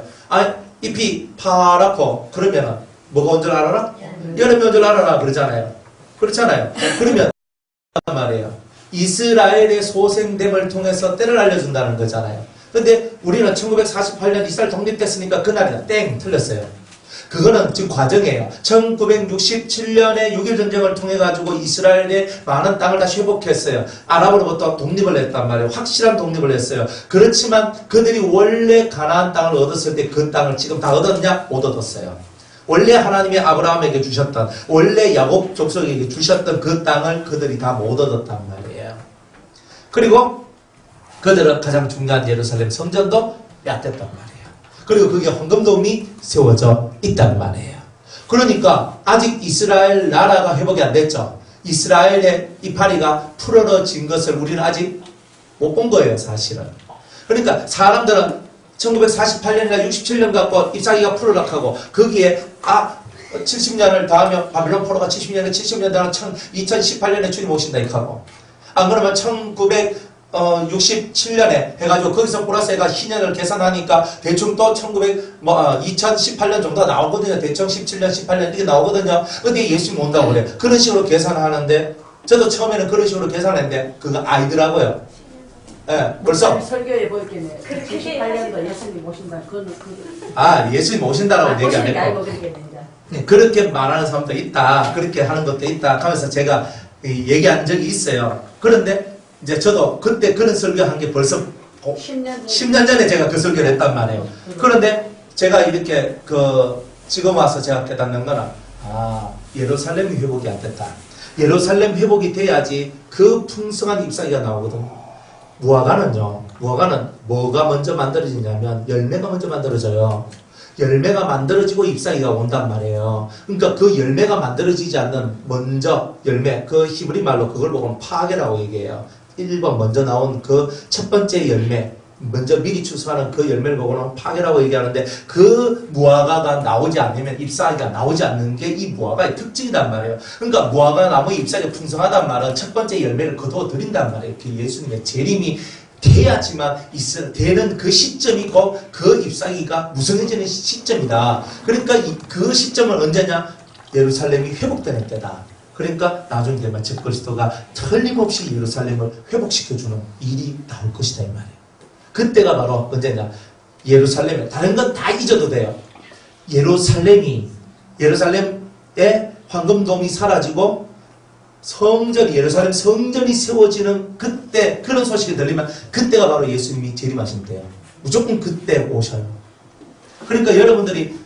잎이 파랗고 그러면 뭐가 온 줄 알아라? 여름이 온 줄 알아라 그러잖아요. 그렇잖아요. 그러면 말이에요. 이스라엘의 소생됨을 통해서 때를 알려준다는 거잖아요. 근데 우리는 1948년 이스라엘 독립됐으니까 그날이다. 땡! 틀렸어요. 그거는 지금 과정이에요. 1967년에 6.1전쟁을 통해 가지고 이스라엘의 많은 땅을 다시 회복했어요. 아랍으로부터 독립을 했단 말이에요. 확실한 독립을 했어요. 그렇지만 그들이 원래 가나안 땅을 얻었을 때 그 땅을 지금 다 얻었냐? 못 얻었어요. 원래 하나님이 아브라함에게 주셨던, 원래 야곱 족속에게 주셨던 그 땅을 그들이 다 못 얻었단 말이에요. 그리고 그들은 가장 중요한 예루살렘 성전도 얕댔단 말이에요. 그리고 그게 황금돔이 세워져 있단 말이에요. 그러니까 아직 이스라엘 나라가 회복이 안 됐죠. 이스라엘의 이파리가 풀어진 것을 우리는 아직 못 본 거예요, 사실은. 그러니까 사람들은 1948년이나 67년 갖고 잎사귀가 풀어락하고 거기에 70년을 더하면 바빌론 포로가 70년에 70년 더하면 2018년에 주님 오신다 이렇게 하고 안 그러면 1967년에 해가지고 거기서 플러스 해가 희년을 계산하니까 대충 또 2018년 정도가 나오거든요. 대충 17년, 18년 이렇게 나오거든요. 근데 예수님 온다고 그래. 그런 식으로 계산하는데 저도 처음에는 그런 식으로 계산했는데 그거 아니더라고요. 예, 벌써 설교에 보였겠네. 98년도 예수님 오신다. 그거는 예수님 오신다라고 얘기 안 했고 네, 그렇게 말하는 사람도 있다. 그렇게 하는 것도 있다. 하면서 제가 얘기한 적이 있어요. 그런데 이제 저도 그때 그런 설교한 게 벌써 10년 전에 제가 그 설교를 했단 말이에요. 그런데 제가 이렇게 지금 와서 제가 깨닫는 거는 예루살렘 회복이 안 됐다. 예루살렘 회복이 돼야지 그 풍성한 잎사귀가 나오거든요. 무화과는 뭐가 먼저 만들어지냐면 열매가 먼저 만들어져요. 열매가 만들어지고 잎사귀가 온단 말이에요. 그러니까 그 열매가 만들어지지 않는 먼저 열매, 그 히브리 말로 그걸 보면 파괴라고 얘기해요. 1번 먼저 나온 그 첫 번째 열매, 먼저 미리 추수하는 그 열매를 보고는 파괴라고 얘기하는데 그 무화과가 나오지 않으면 잎사귀가 나오지 않는 게 이 무화과의 특징이단 말이에요. 그러니까 무화과 나무 잎사귀가 풍성하단 말은 첫 번째 열매를 거두어 드린단 말이에요. 그 예수님의 재림이 돼야지만 되는 그 시점이 곧 그 잎사귀가 무성해지는 시점이다. 그러니까 그 시점은 언제냐? 예루살렘이 회복되는 때다. 그러니까 나중에 되면 즉 그리스도가 틀림없이 예루살렘을 회복시켜주는 일이 나올 것이다 이 말이에요. 그때가 바로 언제냐? 예루살렘에 다른 건 다 잊어도 돼요. 예루살렘에 황금돔이 사라지고 예루살렘 성전이 세워지는 그때 그런 소식이 들리면 그때가 바로 예수님이 재림하신 때예요. 무조건 그때 오셔요. 그러니까 여러분들이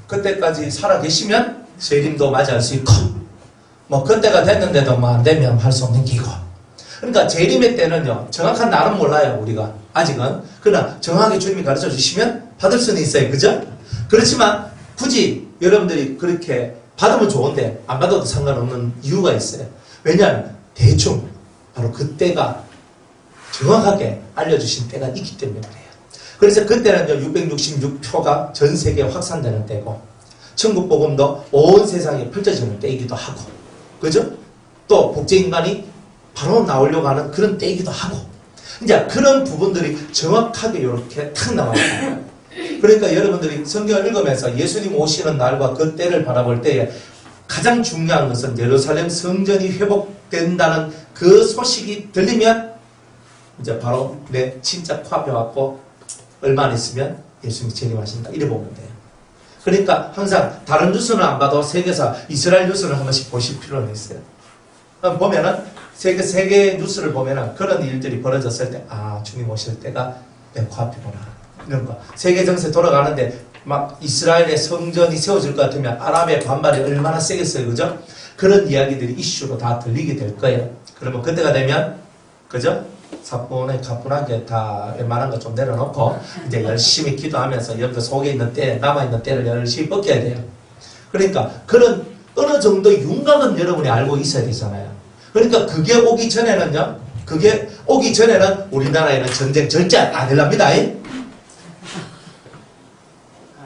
그때까지 살아계시면 재림도 맞이할 수 있고 그때가 됐는데도 안 되면 할 수 없는 기고. 그러니까 재림의 때는요 정확한 날은 몰라요 우리가 아직은. 그러나 정확하게 주님이 가르쳐 주시면 받을 수는 있어요. 그죠? 그렇지만 굳이 여러분들이 그렇게 받으면 좋은데 안 받아도 상관없는 이유가 있어요. 왜냐하면 대충 바로 그때가 정확하게 알려주신 때가 있기 때문에 그래요. 그래서 그때는요 666표가 전 세계에 확산되는 때고 천국복음도 온 세상에 펼쳐지는 때이기도 하고 그죠? 또 복제인간이 바로 나오려고 하는 그런 때이기도 하고 이제 그런 부분들이 정확하게 이렇게 탁 나와요. 그러니까 여러분들이 성경을 읽으면서 예수님 오시는 날과 그 때를 바라볼 때에 가장 중요한 것은 예루살렘 성전이 회복된다는 그 소식이 들리면 이제 바로 내 진짜 코앞에 왔고 얼마 안 있으면 예수님이 재림하신다 이래 보면 돼요. 그러니까 항상 다른 뉴스는 안 봐도 세계사 이스라엘 뉴스는 한 번씩 보실 필요는 있어요. 보면은 세계 뉴스를 보면은 그런 일들이 벌어졌을 때 주님 오실 때가 내 코앞이구나 이런 거. 세계 정세 돌아가는데 막 이스라엘의 성전이 세워질 것 같으면 아랍의 반발이 얼마나 세겠어요, 그죠? 그런 이야기들이 이슈로 다 들리게 될 거예요. 그러면 그때가 되면 그죠? 가뿐하게 다 웬만한 거 좀 내려놓고 이제 열심히 기도하면서 여기 속에 있는 때 남아있는 때를 열심히 벗겨야 돼요. 그러니까 그런 어느 정도 윤곽은 여러분이 알고 있어야 되잖아요. 그러니까 그게 오기 전에는 우리나라에는 전쟁 절대 안 일납니다.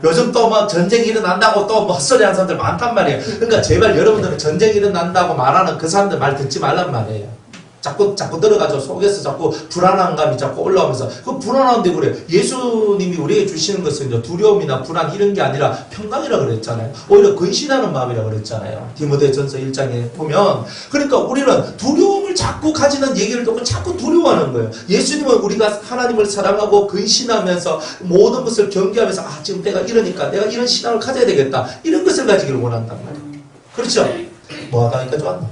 요즘 또 전쟁이 일어난다고 또 헛소리 하는 사람들 많단 말이에요. 그러니까 제발 여러분들은 전쟁이 일어난다고 말하는 그 사람들 말 듣지 말란 말이에요. 자꾸 들어가죠. 속에서 자꾸 불안한 감이 자꾸 올라오면서 그 불안한데 그래. 예수님이 우리에게 주시는 것은 두려움이나 불안 이런 게 아니라 평강이라 그랬잖아요. 오히려 근신하는 마음이라 그랬잖아요. 디모데전서 1장에 보면. 그러니까 우리는 두려움을 자꾸 가지는 얘기를 듣고 자꾸 두려워하는 거예요. 예수님은 우리가 하나님을 사랑하고 근신하면서 모든 것을 경계하면서 지금 내가 이러니까 내가 이런 신앙을 가져야 되겠다. 이런 것을 가지기를 원한단 말이에요. 그렇죠? 뭐하다 하니까 좋았나?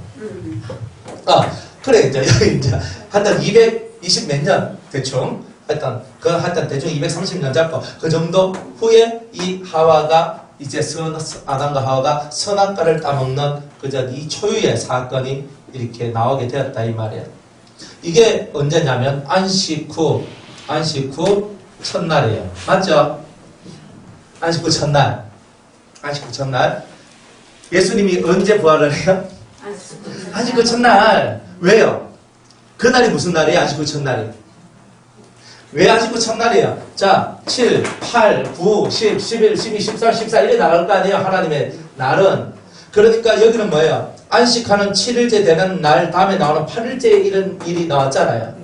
그래, 이제 하여튼 220 몇 년 대충 대충 230년 잡고 그 정도 후에 이 하와가 이제 아담과 하와가 선악과를 따먹는 이 초유의 사건이 이렇게 나오게 되었다 이 말이에요. 이게 언제냐면 안식 후 첫날이에요. 맞죠? 안식 후 첫날. 예수님이 언제 부활을 해요? 안식 후 첫날. 왜요? 그날이 무슨 날이에요? 안식 후 첫날이. 왜 안식구 첫날이에요? 자, 7, 8, 9, 10, 11, 12, 13, 14 이래 나갈 거 아니에요? 하나님의 날은. 그러니까 여기는 뭐예요? 안식하는 7일째 되는 날 다음에 나오는 8일째 이런 일이 나왔잖아요.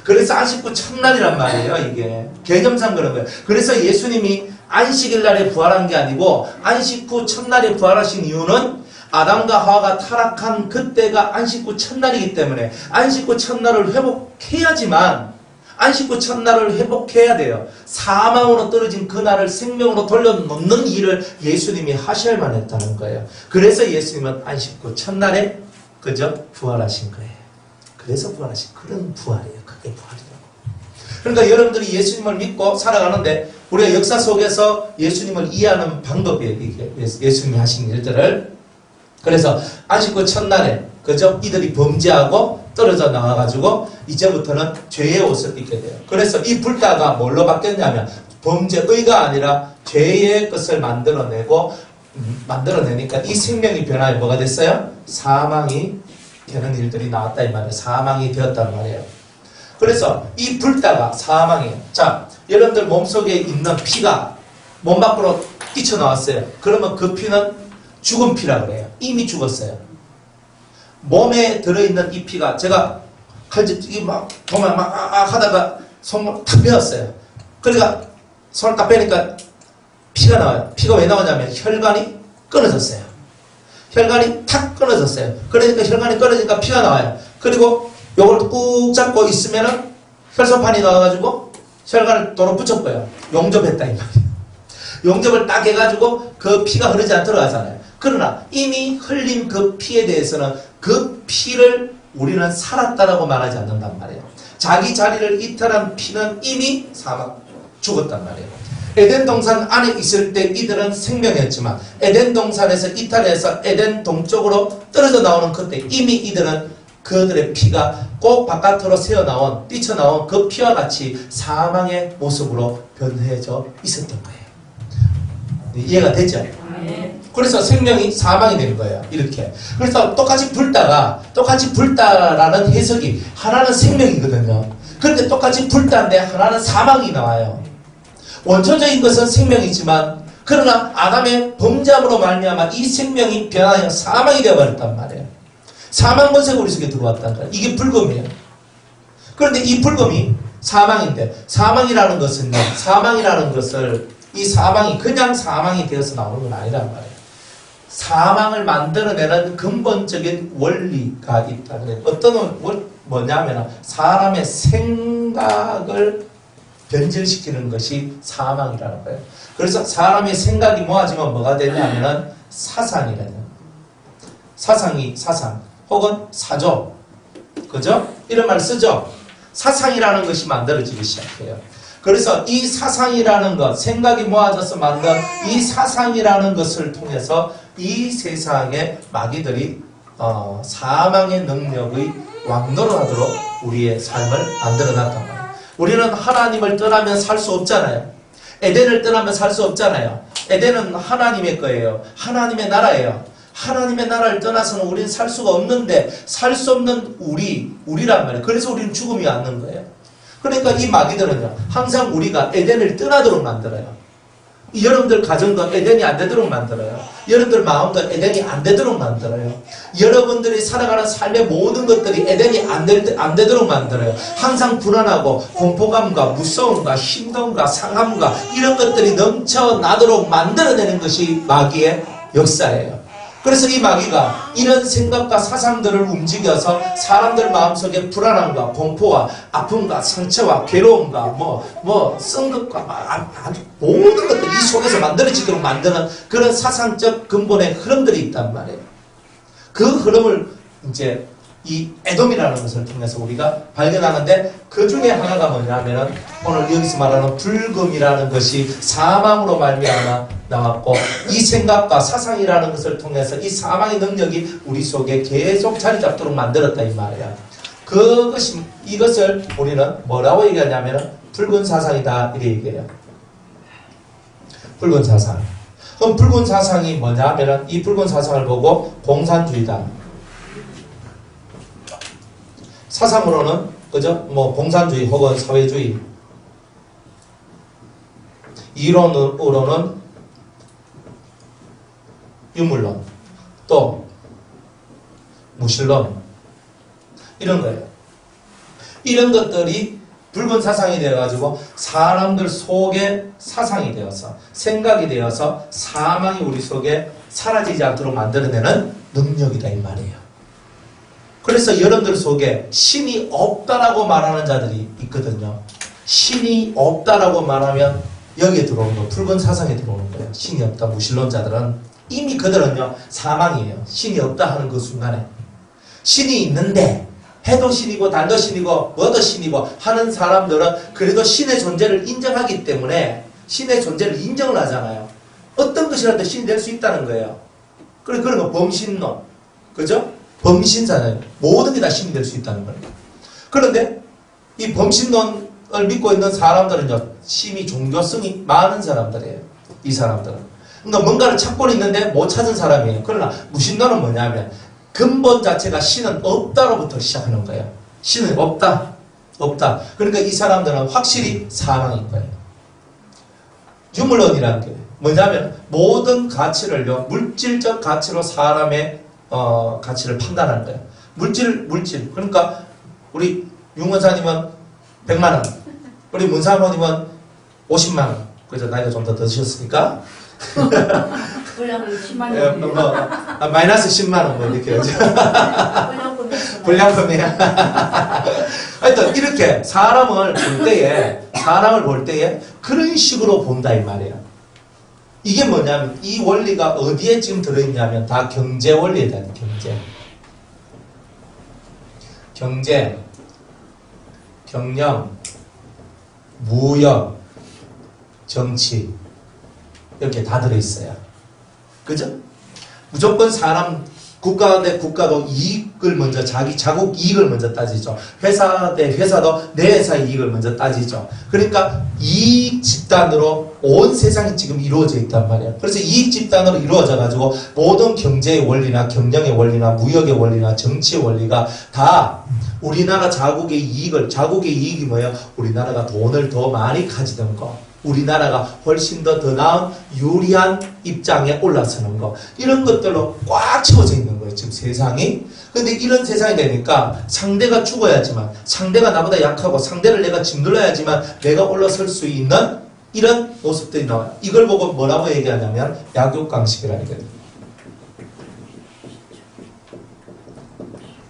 그래서 안식구 첫날이란 말이에요. 이게 개념상 그런 거예요. 그래서 예수님이 안식일 날에 부활한 게 아니고 안식구 첫날에 부활하신 이유는 아담과 하와가 타락한 그때가 안식구 첫날이기 때문에 안식구 첫날을 회복해야지만 안식구 첫날을 회복해야 돼요. 사망으로 떨어진 그날을 생명으로 돌려놓는 일을 예수님이 하셔야만 했다는 거예요. 그래서 예수님은 안식구 첫날에 그저 부활하신 거예요. 그래서 부활하신 그런 부활이에요. 그게 부활이라고. 그러니까 여러분들이 예수님을 믿고 살아가는데 우리가 역사 속에서 예수님을 이해하는 방법이에요. 이게 예수님이 하신 일들을. 그래서 안식구 첫날에 그저 이들이 범죄하고 떨어져 나와가지고 이제부터는 죄의 옷을 입게 돼요. 그래서 이 불다가 뭘로 바뀌었냐면 범죄의가 아니라 죄의 것을 만들어내니까 이 생명이 변화해 뭐가 됐어요? 사망이 되는 일들이 나왔다 이 말이에요. 사망이 되었단 말이에요. 그래서 이 불다가 사망이에요. 자, 여러분들 몸속에 있는 피가 몸 밖으로 뛰쳐나왔어요. 그러면 그 피는 죽은 피라고 그래요. 이미 죽었어요. 몸에 들어있는 이 피가 제가 칼질 막 보면 막 하다가 손을 탁 베었어요. 그러니까 손을 딱 빼니까 피가 나와요. 피가 왜 나오냐면 혈관이 끊어졌어요. 혈관이 탁 끊어졌어요. 그러니까 혈관이 끊어지니까 피가 나와요. 그리고 요걸 꾹 잡고 있으면은 혈소판이 나와가지고 혈관을 도로 붙였고요. 용접했다 이 말이에요. 용접을 딱 해가지고 그 피가 흐르지 않도록 하잖아요. 그러나 이미 흘린 그 피에 대해서는 그 피를 우리는 살았다라고 말하지 않는단 말이에요. 자기 자리를 이탈한 피는 이미 죽었단 말이에요. 에덴 동산 안에 있을 때 이들은 생명이었지만 에덴 동산에서 이탈해서 에덴 동쪽으로 떨어져 나오는 그때 이미 이들은 그들의 피가 꼭 바깥으로 새어나온 뛰쳐나온 그 피와 같이 사망의 모습으로 변해져 있었던 거예요. 이해가 되죠? 그래서 생명이 사망이 된 거예요. 이렇게. 그래서 똑같이 불다라는 해석이 하나는 생명이거든요. 그런데 똑같이 불다인데 하나는 사망이 나와요. 원초적인 것은 생명이지만 그러나 아담의 범죄함으로 말미암아 이 생명이 변하여 사망이 되어버렸단 말이에요. 사망 권세가 우리 속에 들어왔다는 거예요. 이게 불금이에요. 그런데 이 불금이 사망인데 사망이라는 것을 이 사망이 그냥 사망이 되어서 나오는 건 아니란 말이에요. 사망을 만들어내는 근본적인 원리가 있다. 어떤 뭐냐면 사람의 생각을 변질시키는 것이 사망이라는 거예요. 그래서 사람의 생각이 모아지면 뭐가 되냐면은 사상이라는 사상 혹은 사조 그죠? 이런 말 쓰죠. 사상이라는 것이 만들어지기 시작해요. 그래서 이 사상이라는 것, 생각이 모아져서 만든 이 사상이라는 것을 통해서 이 세상의 마귀들이 사망의 능력의 왕노릇하도록 우리의 삶을 만들어놨단 말이에요. 우리는 하나님을 떠나면 살 수 없잖아요. 에덴을 떠나면 살 수 없잖아요. 에덴은 하나님의 거예요. 하나님의 나라예요. 하나님의 나라를 떠나서는 우리는 살 수가 없는데 살 수 없는 우리란 말이에요. 그래서 우리는 죽음이 왔는 거예요. 그러니까 이 마귀들은요, 항상 우리가 에덴을 떠나도록 만들어요. 여러분들 가정도 에덴이 안 되도록 만들어요. 여러분들 마음도 에덴이 안 되도록 만들어요. 여러분들이 살아가는 삶의 모든 것들이 에덴이 안 되도록 만들어요. 항상 불안하고 공포감과 무서움과 힘듦과 상함과 이런 것들이 넘쳐나도록 만들어내는 것이 마귀의 역사예요. 그래서 이 마귀가 이런 생각과 사상들을 움직여서 사람들 마음속에 불안함과 공포와 아픔과 상처와 괴로움과 쓴것과 모든 것들이 이 속에서 만들어지도록 만드는 그런 사상적 근본의 흐름들이 있단 말이에요. 그 흐름을 이제 이 에돔이라는 것을 통해서 우리가 발견하는데 그 중에 하나가 뭐냐면은 오늘 여기서 말하는 불금이라는 것이 사망으로 말미암아 나왔고 이 생각과 사상이라는 것을 통해서 이 사망의 능력이 우리 속에 계속 자리 잡도록 만들었다 이 말이야. 이것을 우리는 뭐라고 얘기하냐면은 붉은 사상이다 이렇게 얘기해요. 붉은 사상. 그럼 붉은 사상이 뭐냐면은 이 붉은 사상을 보고 공산주의다. 사상으로는 그죠? 공산주의 혹은 사회주의 이론으로는 유물론, 또 무신론, 이런 거예요. 이런 것들이 붉은 사상이 되어가지고 사람들 속에 사상이 되어서 생각이 되어서 사망이 우리 속에 사라지지 않도록 만들어내는 능력이다 이 말이에요. 그래서 여러분들 속에 신이 없다라고 말하는 자들이 있거든요. 신이 없다라고 말하면 여기에 들어오는 거, 붉은 사상에 들어오는 거예요. 신이 없다 무신론자들은 이미 그들은요 사망이에요. 신이 없다 하는 그 순간에 신이 있는데 해도 신이고 달도 신이고 뭐도 신이고 하는 사람들은 그래도 신의 존재를 인정하기 때문에 신의 존재를 인정을 하잖아요. 어떤 것이라도 신이 될 수 있다는 거예요. 그런 거 범신론, 그죠? 범신사잖아요. 모든 게 다 신이 될 수 있다는 거예요. 그런데 이 범신론을 믿고 있는 사람들은요 심히 종교성이 많은 사람들이에요. 이 사람들은. 그러니까 뭔가를 찾고는 있는데 못 찾은 사람이에요. 그러나 무신론은 뭐냐면 근본 자체가 신은 없다로부터 시작하는 거예요. 신은 없다. 없다. 그러니까 이 사람들은 확실히 사망인 거예요. 유물론이라는 게 뭐냐면 모든 가치를요 물질적 가치로 사람의 가치를 판단하는 거예요. 물질. 그러니까 우리 윤원사님은 100만 원, 우리 문사모님은 50만 원. 그죠? 나이가 좀 더 드셨으니까. 분량은 10만 원. 마이너스 10만 원, 뭐, 이렇게. 불량금이야. 하여튼, 이렇게 사람을 볼 때에 그런 식으로 본다, 이 말이에요. 이게 뭐냐면, 이 원리가 어디에 지금 들어있냐면, 다 경제 원리에 대한 경제, 경영, 무역, 정치, 이렇게 다 들어있어요. 그죠? 무조건 사람, 국가 대 국가도 이익을 먼저, 자국 이익을 먼저 따지죠. 회사 대 회사도 내 회사의 이익을 먼저 따지죠. 그러니까 이익 집단으로 온 세상이 지금 이루어져 있단 말이에요. 그래서 이익 집단으로 이루어져가지고 모든 경제의 원리나 경영의 원리나 무역의 원리나 정치의 원리가 다 우리나라 자국의 이익이 뭐예요? 우리나라가 돈을 더 많이 가지던 거. 우리나라가 훨씬 더 나은 유리한 입장에 올라서는 거 이런 것들로 꽉 채워져 있는 거예요 지금 세상이. 근데 이런 세상이 되니까 상대가 죽어야지만 상대가 나보다 약하고 상대를 내가 짓눌러야지만 내가 올라설 수 있는 이런 모습들이 나와요. 이걸 보고 뭐라고 얘기하냐면 약육강식이라 얘기해요.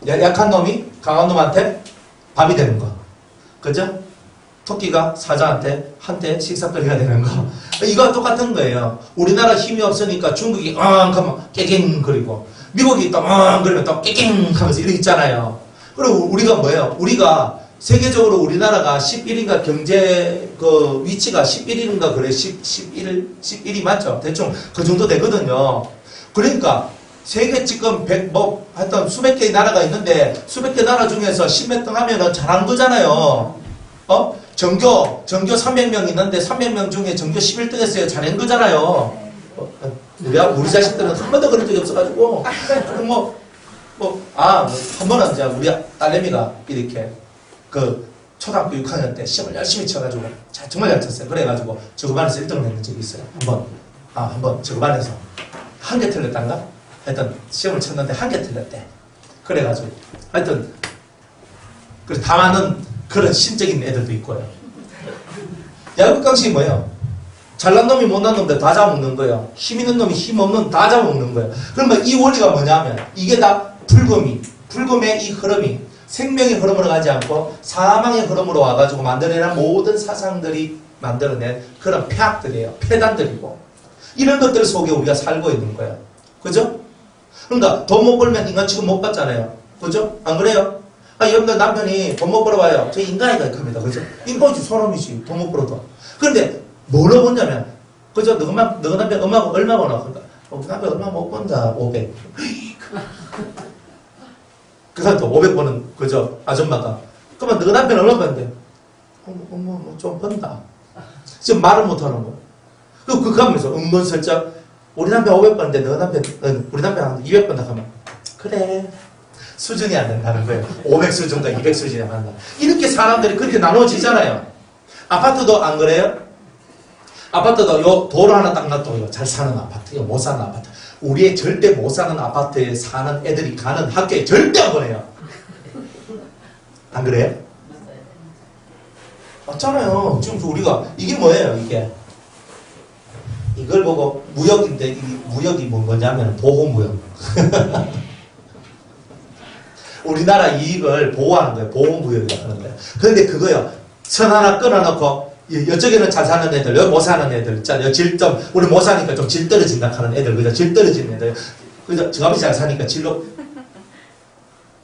약한 놈이 강한 놈한테 밥이 되는 거. 그죠? 토끼가 사자한테 한테 식사거리가 되는 거. 이거 똑같은 거예요. 우리나라 힘이 없으니까 중국이 하면 깨갱거리고 미국이 또 그러면 또 깨갱 하면서 이렇게 있잖아요. 그리고 우리가 뭐예요? 우리가 세계적으로 우리나라가 11인가 경제 그 위치가 11인가 그래. 11이 맞죠? 대충 그 정도 되거든요. 그러니까 세계 지금 하여튼 수백 개의 나라가 있는데 수백 개 나라 중에서 10몇 등 하면은 잘하는 거잖아요. 전교 300명 있는데 300명 중에 전교 11등 했어요. 잘한 거잖아요. 우리 자식들은 한 번도 그런 적이 없어가지고 한 번은 이제 우리 딸내미가 이렇게 그 초등학교 6학년 때 시험을 열심히 쳐가지고 정말 잘 쳤어요. 그래가지고 저그 반에서 1등을 했는 적이 있어요. 한번 저그 반에서 한 개 틀렸단가? 하여튼 시험을 쳤는데 한 개 틀렸대. 그래가지고 하여튼 그래서 다 많은 그런 신적인 애들도 있고요. 약육강식이 뭐예요? 잘난 놈이 못난 놈들 다 잡아먹는 거예요. 힘 있는 놈이 힘 없는 다 잡아먹는 거예요. 그러면 이 원리가 뭐냐면 이게 다 불금의 이 흐름이 생명의 흐름으로 가지 않고 사망의 흐름으로 와가지고 만들어낸 모든 사상들이 만들어낸 그런 폐악들이에요. 폐단들이고 이런 것들 속에 우리가 살고 있는 거예요. 그죠? 그러니까 돈 못 벌면 인간 취급 못 받잖아요. 그죠? 안 그래요? 여러분들 남편이 돈 못 벌어봐요. 저 인간이가 합니다. 그죠? 인간이지, 사람이지. 돈 못 벌어도. 그런데 뭘로 번냐면, 그죠? 너 남편 얼마 버나? 그러니까, 남편 얼마 못 번다. 500. 그 사람 또 500 버는, 그죠? 아줌마가. 그러면 너 남편 얼마 버는데? 좀 번다. 지금 말을 못 하는 거야. 그거 하면서 은근슬쩍, 우리 남편 500 버는데 우리 남편 200 번다 하면, 그래. 수준이 안 된다는 거예요. 500 수준과 200 수준이 안 된다. 이렇게 사람들이 그렇게 나눠지잖아요. 아파트도 안 그래요? 아파트도 요 도로 하나 딱 놔둬요. 잘 사는 아파트, 못 사는 아파트. 우리의 절대 못 사는 아파트에 사는 애들이 가는 학교에 절대 안 보내요. 안 그래요? 맞잖아요. 지금 우리가 이게 뭐예요? 이게 이걸 보고 무역인데 이 무역이 뭐냐면 보호무역. 우리나라 이익을 보호하는 거예요. 보호무역이라고 하는 거예요. 그런데 그거요. 선 하나 끊어놓고 이쪽에는 잘 사는 애들, 여기 못 사는 애들 있잖아요. 질점, 우리 못 사니까 좀 질 떨어진다 하는 애들, 그죠? 질 떨어지는 애들. 그죠? 저 아버지 잘 사니까 질로.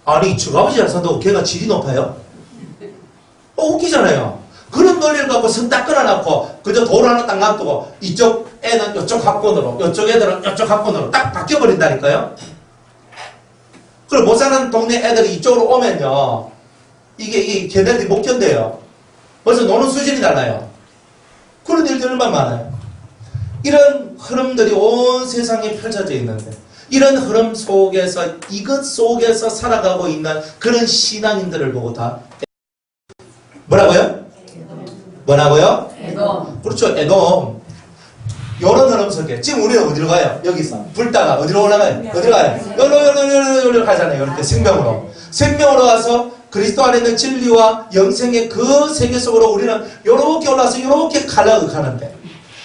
아니, 저 아버지 잘 산다고 걔가 질이 높아요? 웃기잖아요. 그런 논리를 갖고 선 딱 끊어놓고, 그저 도로 하나 딱 놔두고, 이쪽 애는 이쪽 학번으로, 이쪽 애들은 이쪽 학번으로 딱 바뀌어버린다니까요? 그리고 못 사는 동네 애들이 이쪽으로 오면요. 이게 걔네들이 못 견뎌요. 벌써 노는 수준이 달라요. 그런 일들이 얼마나 많아요. 이런 흐름들이 온 세상에 펼쳐져 있는데 이런 흐름 속에서 이것 속에서 살아가고 있는 그런 신앙인들을 보고 다 뭐라고요? 뭐라고요? 에돔. 그렇죠. 에돔. 요런 흐름 속에 지금 우리는 어디로 가요? 여기서 불다가 어디로 올라가요? 어디로 가요? 여기로 가잖아요. 이렇게 생명으로 가서 그리스도 안에 있는 진리와 영생의 그 세계 속으로 우리는 요렇게 올라서 요렇게 가는데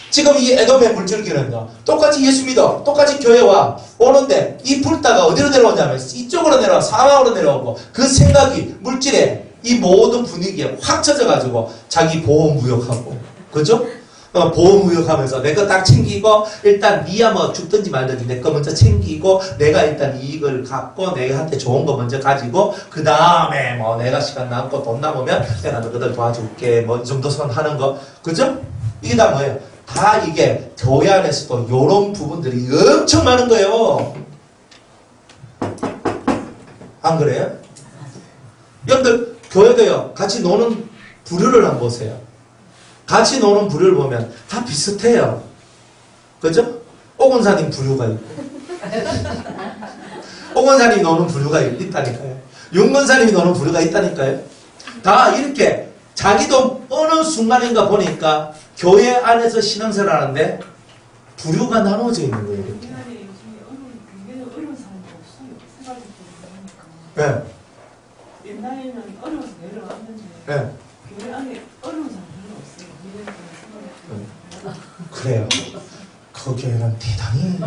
지금 이 에돔의 물줄기는요 똑같이 예수 믿어 똑같이 교회 와 오는데 이 불다가 어디로 내려오냐면 이쪽으로 내려와 사망으로 내려오고 그 생각이 물질에 이 모든 분위기에 확 젖어가지고 자기 보호무역하고 그죠? 보호무역하면서 내 거 딱 챙기고 일단 니야 뭐 죽든지 말든지 내 거 먼저 챙기고 내가 일단 이익을 갖고 내한테 좋은 거 먼저 가지고 그 다음에 뭐 내가 시간 남고 돈 남으면 내가 너희들 도와줄게 뭐 이 정도 선 하는 거 그죠? 이게 다 뭐예요? 다 이게 교회 안에서도 요런 부분들이 엄청 많은 거예요. 안 그래요? 여러분들 교회도요 같이 노는 부류를 한번 보세요. 같이 노는 부류를 보면 다 비슷해요. 그죠? 오건사님 부류가 있고 오건사님이 노는 부류가 있다니까요. 윤건사님이 노는 부류가 있다니까요. 다 이렇게 자기도 어느 순간인가 보니까 교회 안에서 신앙생활 하는데 부류가 나눠져 있는 거예요. 이렇게. 네. 옛날에는 어려워서 내려왔는데 네. 교회 안에 어려운 사람 별로 없어요. 그래요. 그 교회는 대단히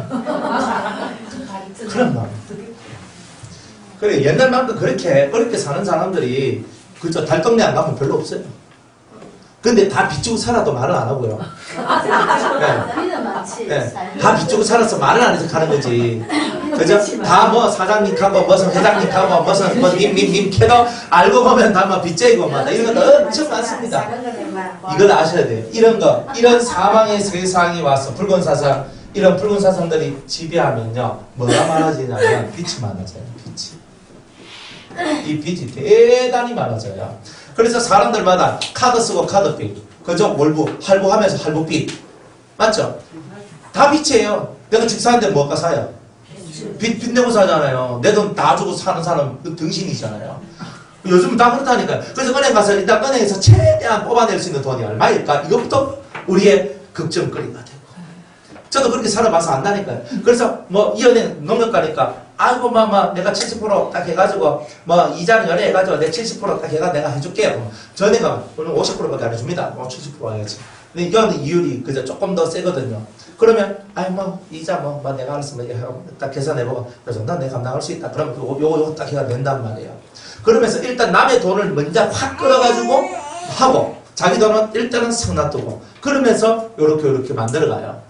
그런 마음. 그래 옛날만큼 그렇게 어렵게 사는 사람들이 그저 달동네 안 가면 별로 없어요. 근데 다 빚주고 살아도 말을 안 하고요. 네. 네. 다 빚주고 살아서 말을 안 해서 가는 거지. 그죠? 다 뭐 사장님 가고 무슨 회장님 가고 무슨 뭐 님 캐도 알고 보면 다 뭐 빚쟁이고 뭐 이런 거 엄청 많습니다. 이걸 아셔야 돼요. 이런 거 이런 사망의 세상이 와서 붉은 사상 이런 붉은 사상들이 지배하면요 뭐가 많아지냐면 빛이 많아져요. 이 빛이 대단히 많아져요. 그래서 사람들마다 카드 쓰고 카드빚 그죠? 월부 할부하면서 할부빚 맞죠? 다 빚이에요. 내가 집 사는데 뭐가 사요? 빚 내고 사잖아요. 내 돈 다 주고 사는 사람 그 등신이잖아요. 요즘은 다 그렇다니까요. 그래서 은행 가서 일단 은행에서 최대한 뽑아낼 수 있는 돈이 얼마일까? 이것부터 우리의 걱정거리가 되고. 저도 그렇게 살아봐서 안다니까요. 그래서 뭐 이 은행 농협 가니까 아이고 마마 내가 70% 딱 해가지고 뭐 이자는 연애 해가지고 내 70% 딱 해가 내가 해줄게요. 저 은행은 오늘 50%밖에 안 해줍니다. 뭐 70% 해야지. 근데 이거는 이율이 그저 조금 더 세거든요. 그러면 아이 뭐 이자 뭐 내가 알았으면 딱 계산해보고 그래서 난 내가 감당할 수 있다. 그러면 요거 딱 해가 된단 말이에요. 그러면서 일단 남의 돈을 먼저 확 끌어가지고 하고 자기 돈은 일단은 싹 놔두고 그러면서 요렇게 만들어가요.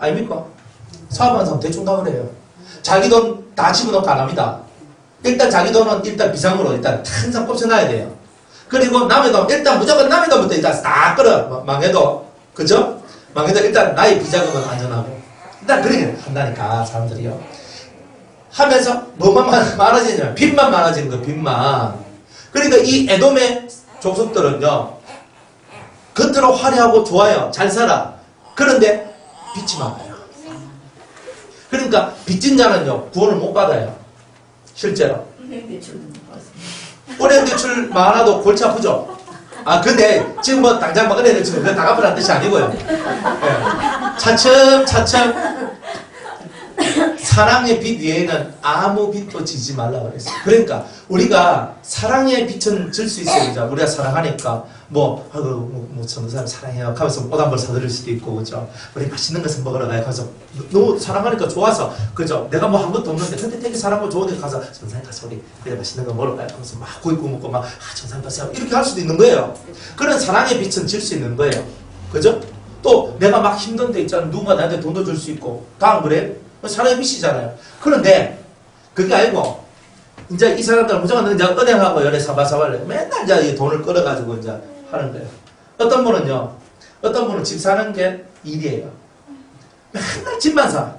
아닙니까? 사업하는 사람 대충 다 그래요. 자기 돈 다 집어넣고 안 합니다. 일단 자기 돈은 일단 비상으로 일단 항상 꼽혀놔야 돼요. 그리고 남의 돈 일단 무조건 남의 돈부터 일단 싹 끌어 망해도 그죠? 망해도 일단 나의 비자금은 안전하고 일단 그렇게 한다니까 사람들이요. 하면서 뭐만 많아지냐면 빚만 많아지는 거 빚만. 그러니까 이 에돔의 족속들은요 겉으로 화려하고 좋아요. 잘 살아. 그런데 빚이 많아요. 그러니까 빚진 자는요 구원을 못 받아요. 실제로 은행 대출 많아도 골치 아프죠. 아, 근데 지금 뭐 당장 막 은혜를 주는 그다 갚으라는 뜻이 아니고요. 예. 차츰 사랑의 빛 위에는 아무 빛도 지지 말라고 그랬어요. 그러니까 우리가 사랑의 빛은 질 수 있어요. 그죠? 우리가 사랑하니까 저는 사람 사랑해요. 하면서 옷 한 벌 사드릴 수도 있고, 그죠? 우리 맛있는 것을 먹으러 가요. 가서 너무 사랑하니까 좋아서, 그죠? 내가 뭐 한 것도 없는데 근데 되게 사랑하고 좋은데 가서 전사님 가서 우리 그래 맛있는 거 먹으러 가요. 하면서 막 고기 구워 먹고 막 전사님 가세요. 이렇게 할 수도 있는 거예요. 그런 사랑의 빛은 질 수 있는 거예요. 그죠? 또 내가 막 힘든 데 있잖아. 누군가 나한테 돈도 줄 수 있고. 다 안 그래? 사랑의 빛이잖아요. 그런데 그게 아니고 이제 이 사람들은 무조건 이제 은행하고 연애 사바사바를 맨날 이제 돈을 끌어가지고 이제 하는 거예요. 어떤 분은 집 사는 게 일이에요. 맨날 집만 사.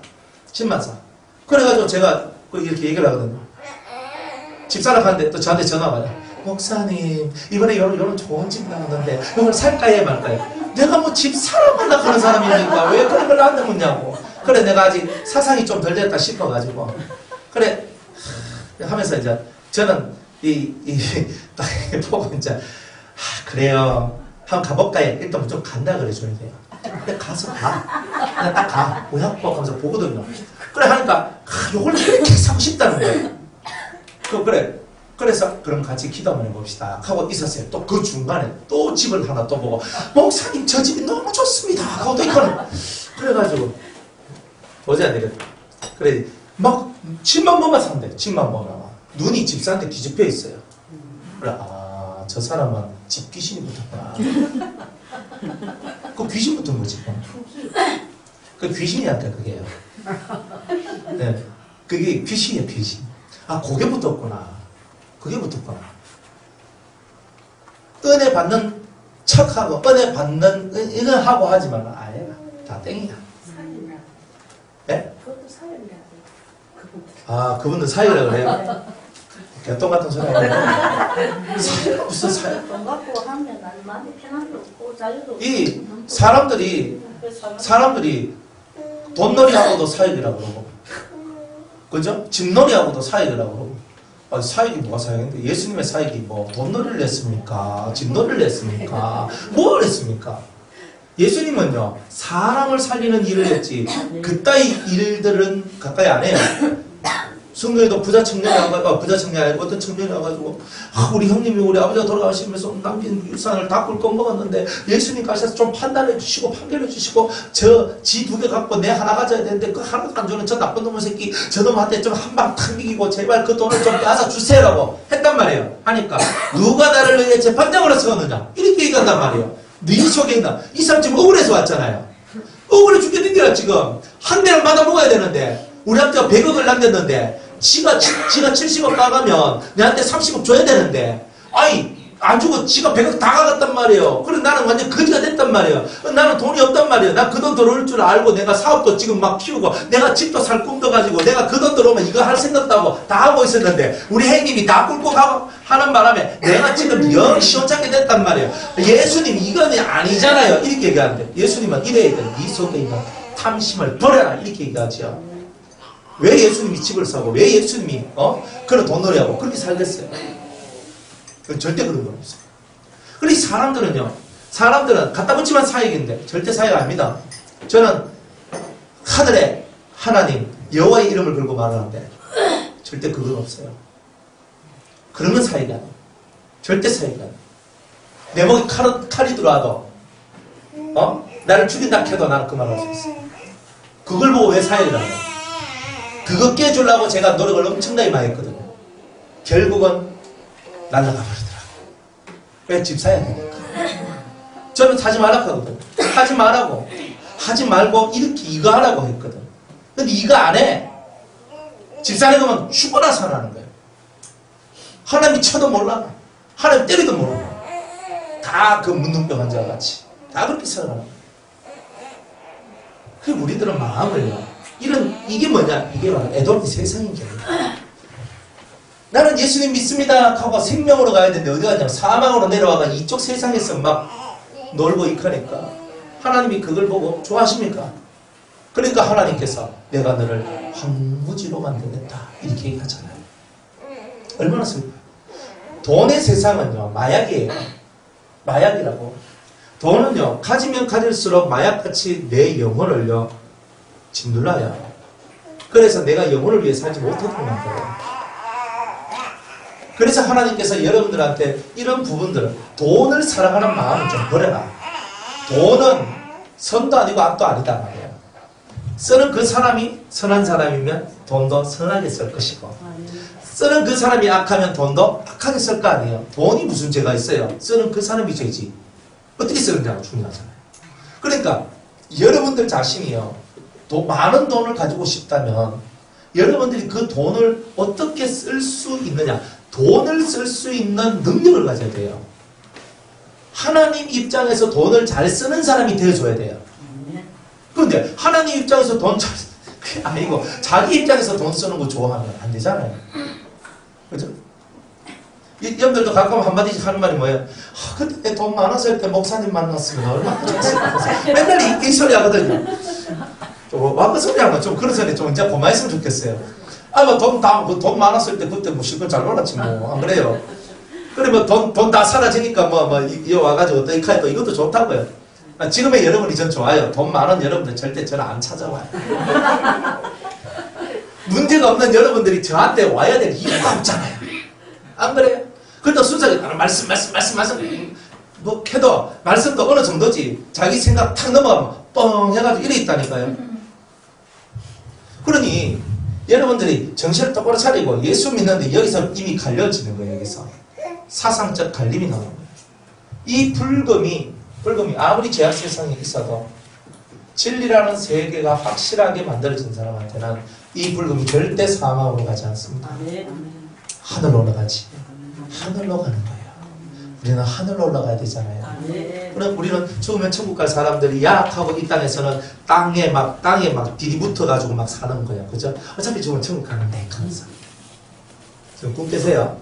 그래가지고 제가 이렇게 얘기를 하거든요. 집 사러 가는데 또 저한테 전화 와요. 목사님, 이번에 요런 좋은 집 나왔는데 이걸 살까요 말까요? 내가 뭐 집 사러 가는 사람이니까 왜 그런 걸 나한테 묻냐고. 그래 내가 아직 사상이 좀 덜 됐다 싶어가지고 그래 하면서 이제 저는 딱 보고 이제 그래요 한번 가볼까요? 일단 무조건 간다 그래줘야 돼요. 근데 가서 그냥 딱 가. 뭐야? 하면서 보거든요. 그래 하니까 요걸 이렇게 사고 싶다는 거예요. 그래서 그럼 같이 기도 한번 해봅시다 하고 있었어요. 또 그 중간에 또 집을 하나 또 보고 목사님 저 집이 너무 좋습니다 하고 또 있거든. 그래가지고 도저히 안 되겠다. 그래 막 집만 보면 산대. 집만 보면 눈이 집사한테 뒤집혀 있어요. 그래 저 사람은 집 귀신이 붙었구나. 그 귀신 붙은 거지. 그 귀신이한테 그게요. 네, 그게 귀신이에요. 귀신. 그게 붙었구나. 은혜 받는 척하고 은혜 받는 이거 하고 하지만 아예 다 땡이야. 네? 그것도 사연이야. 그분들 사이라고 그래요? 개똥 같은 소리 하네. 사이가 무슨 사이? 돈 갖고 하면 난 마음이 편함도 없고 자유도 없고. 이 사람들이 돈놀이하고도 사익이라고 그러고, 그죠? 집놀이하고도 사익이라고 그러고. 사익이 뭐가 사익인데? 예수님의 사익이 뭐 돈놀이를 했습니까? 집놀이를 했습니까? 뭘 했습니까? 예수님은요, 사람을 살리는 일을 했지, 그따위 일들은 가까이 안 해요. 성경에도 부자 청년이 와가지고, 부자 청년이 아니고 어떤 청년이 와가지고, 우리 형님이 우리 아버지가 돌아가시면서 남긴 유산을 다 꿀꺽 먹었는데, 예수님 가셔서 좀 판단해 주시고, 판결해 주시고, 지 2개 갖고 내 하나 가져야 되는데, 그 하나도 안 주는 저 나쁜 놈의 새끼, 저 놈한테 좀 한 방 탁 이기고, 제발 그 돈을 좀 빼앗아 주세요라고 했단 말이에요. 하니까, 누가 나를 위해 재판장으로 세웠느냐? 이렇게 얘기한단 말이에요. 네 속에 있나? 이 사람 지금 억울해서 왔잖아요. 억울해 죽겠는데요, 지금. 한 대를 받아 먹어야 되는데, 우리한테 100억을 남겼는데, 지가 70억 나가면 내한테 30억 줘야 되는데, 안 주고 지가 100억 다 가갔단 말이에요. 그래서 나는 완전 거지가 됐단 말이에요. 나는 돈이 없단 말이에요. 나 그 돈 들어올 줄 알고 내가 사업도 지금 막 키우고, 내가 집도 살 꿈도 가지고, 내가 그 돈 들어오면 이거 할 생각도 하고 다 하고 있었는데, 우리 형님이 다 꿀꺽 하는 바람에 내가 지금 영 시원찮게 됐단 말이에요. 예수님 이건 아니잖아요. 이렇게 얘기하는데, 예수님은 이래야 돼. 네 속에 있는 탐심을 버려라. 이렇게 얘기하죠. 왜 예수님이 집을 사고, 왜 예수님이 그런 돈놀이하고 그렇게 살겠어요? 절대 그런 거 없어요. 그리고 사람들은 갖다 붙이면 사익인데 절대 사익 아닙니다. 저는 하늘에 하나님 여호와의 이름을 걸고 말하는데 절대 그건 없어요. 그러면 사익이 아니에요. 절대 사익이 아니에요. 내 목에 칼이 들어와도 나를 죽인다 해도 나는 그 말을 할 수 있어요. 그걸 보고 왜 사익을 하냐? 그거 깨주려고 제가 노력을 엄청나게 많이 했거든요. 결국은 날아가 버리더라고요. 왜? 집 사야 되니까. 저는 하지 말라고 하거든. 하지 말고 이렇게 이거 하라고 했거든. 근데 이거 안 해. 집 사는 거면 죽어나 살아는 거예요. 하나님이 쳐도 몰라. 하나님 때리도 몰라. 다 그 문둥병 환자와 같이. 다 그렇게 살아가는 거예요. 그 우리들은 마음을요. 이게 뭐냐? 이게 바로 에도르트 세상인 게 아니야. 나는 예수님 믿습니다 하고 생명으로 가야 되는데 어디 가냐? 사망으로 내려와가 이쪽 세상에서 막 놀고 있으니까 하나님이 그걸 보고 좋아하십니까? 그러니까 하나님께서 내가 너를 황무지로 만들겠다 이렇게 얘기하잖아요. 얼마나 슬퍼요. 돈의 세상은요 마약이에요. 마약이라고. 돈은요, 가지면 가질수록 마약같이 내 영혼을요, 짓눌러요. 그래서 내가 영혼을 위해 살지 못하도록 만들어요. 그래서 하나님께서 여러분들한테 이런 부분들을, 돈을 사랑하는 마음을 좀 버려라. 돈은 선도 아니고 악도 아니다 말이에요. 쓰는 그 사람이 선한 사람이면 돈도 선하게 쓸 것이고, 쓰는 그 사람이 악하면 돈도 악하게 쓸 거 아니에요. 돈이 무슨 죄가 있어요? 쓰는 그 사람이 죄지. 어떻게 쓰느냐가 중요하잖아요. 그러니까 여러분들 자신이요, 많은 돈을 가지고 싶다면 여러분들이 그 돈을 어떻게 쓸 수 있느냐, 돈을 쓸 수 있는 능력을 가져야 돼요. 하나님 입장에서 돈을 잘 쓰는 사람이 되어줘야 돼요. 그런데 하나님 입장에서 돈 잘, 아니고 자기 입장에서 돈 쓰는 거 좋아하면 안 되잖아요. 그죠? 여러분들도 가끔 한마디씩 하는 말이 뭐예요? 그때 돈 많았을 때 목사님 만났으면 얼마나 좋았을까. 맨날 이 소리 하거든요. 와그 소리 하면 좀 그런 소리 좀 이제 그만했으면 좋겠어요. 돈 많았을 때 그때 뭐 실컷 잘 놀았지 뭐. 안 그래요? 그러면 돈 다 사라지니까 이 와가지고 어떻게 또 이것도 좋다고요. 지금의 여러분이 전 좋아요. 돈 많은 여러분들 절대 저를 안 찾아와요. 문제가 없는 여러분들이 저한테 와야 될 이유가 없잖아요. 안 그래요? 그래도 순서가 말씀 뭐 해도 말씀도 어느 정도지 자기 생각 탁 넘어가면 뻥 해가지고 이래 있다니까요. 그러니 여러분들이 정신을 똑바로 차리고 예수 믿는데 여기서 이미 갈려지는 거예요. 여기서 사상적 갈림이 나오는 거예요. 이 불금이 아무리 제약 세상에 있어도 진리라는 세계가 확실하게 만들어진 사람한테는 이 불금이 절대 사망으로 가지 않습니다. 하늘로 올라가지. 하늘로 가는 거예요. 우리는 하늘로 올라가야 되잖아요. 그럼 우리는 죽으면 천국 갈 사람들이 약하고 이 땅에서는 땅에 막 디디붙어가지고 막 사는 거야. 그죠? 어차피 죽으면 천국 가는데, 가면서. 지금 꿈 깨세요.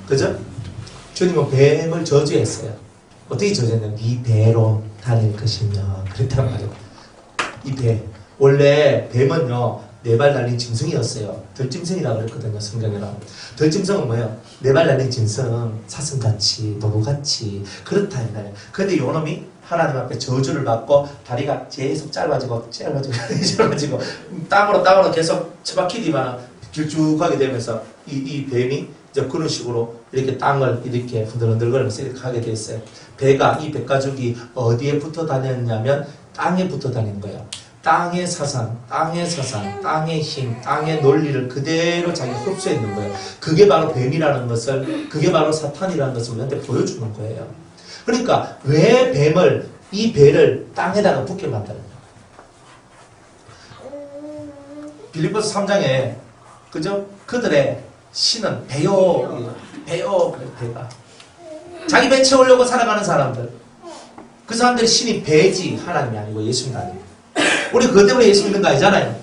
그죠? 주님은 뱀을 저주했어요. 어떻게 저주했냐면, 이 배로 다닐 것이며, 그랬단 말이에요. 이 배. 원래 뱀은요, 4발 달린 짐승이었어요. 들짐승이라고 그랬거든요, 성경에는. 들짐승은 뭐예요? 4발 달린 짐승, 사슴같이, 노루같이, 그렇다, 이거예요. 근데 요 놈이 하나님 앞에 저주를 받고, 다리가 계속 짧아지고, 땅으로 계속 처박히기만 길쭉하게 되면서, 이 뱀이 이제 그런 식으로 이렇게 땅을 이렇게 흔들흔들거리면서 이렇게 하게 됐어요. 이 백가죽이 어디에 붙어 다녔냐면, 땅에 붙어 다니는 거예요. 땅의 사상, 땅의 힘, 땅의 논리를 그대로 자기가 흡수했는 거예요. 그게 바로 뱀이라는 것을, 그게 바로 사탄이라는 것을 우리한테 보여주는 거예요. 그러니까 왜 이 배를 땅에다가 붙게 만드느냐. 빌립보서 3장에 그죠? 그들의 신은 배가 자기 배 채우려고 살아가는 사람들, 그 사람들의 신이 배지 하나님이 아니고 예수님 아니에요. 우리 그것 때문에 예수 믿는 거 아니잖아요.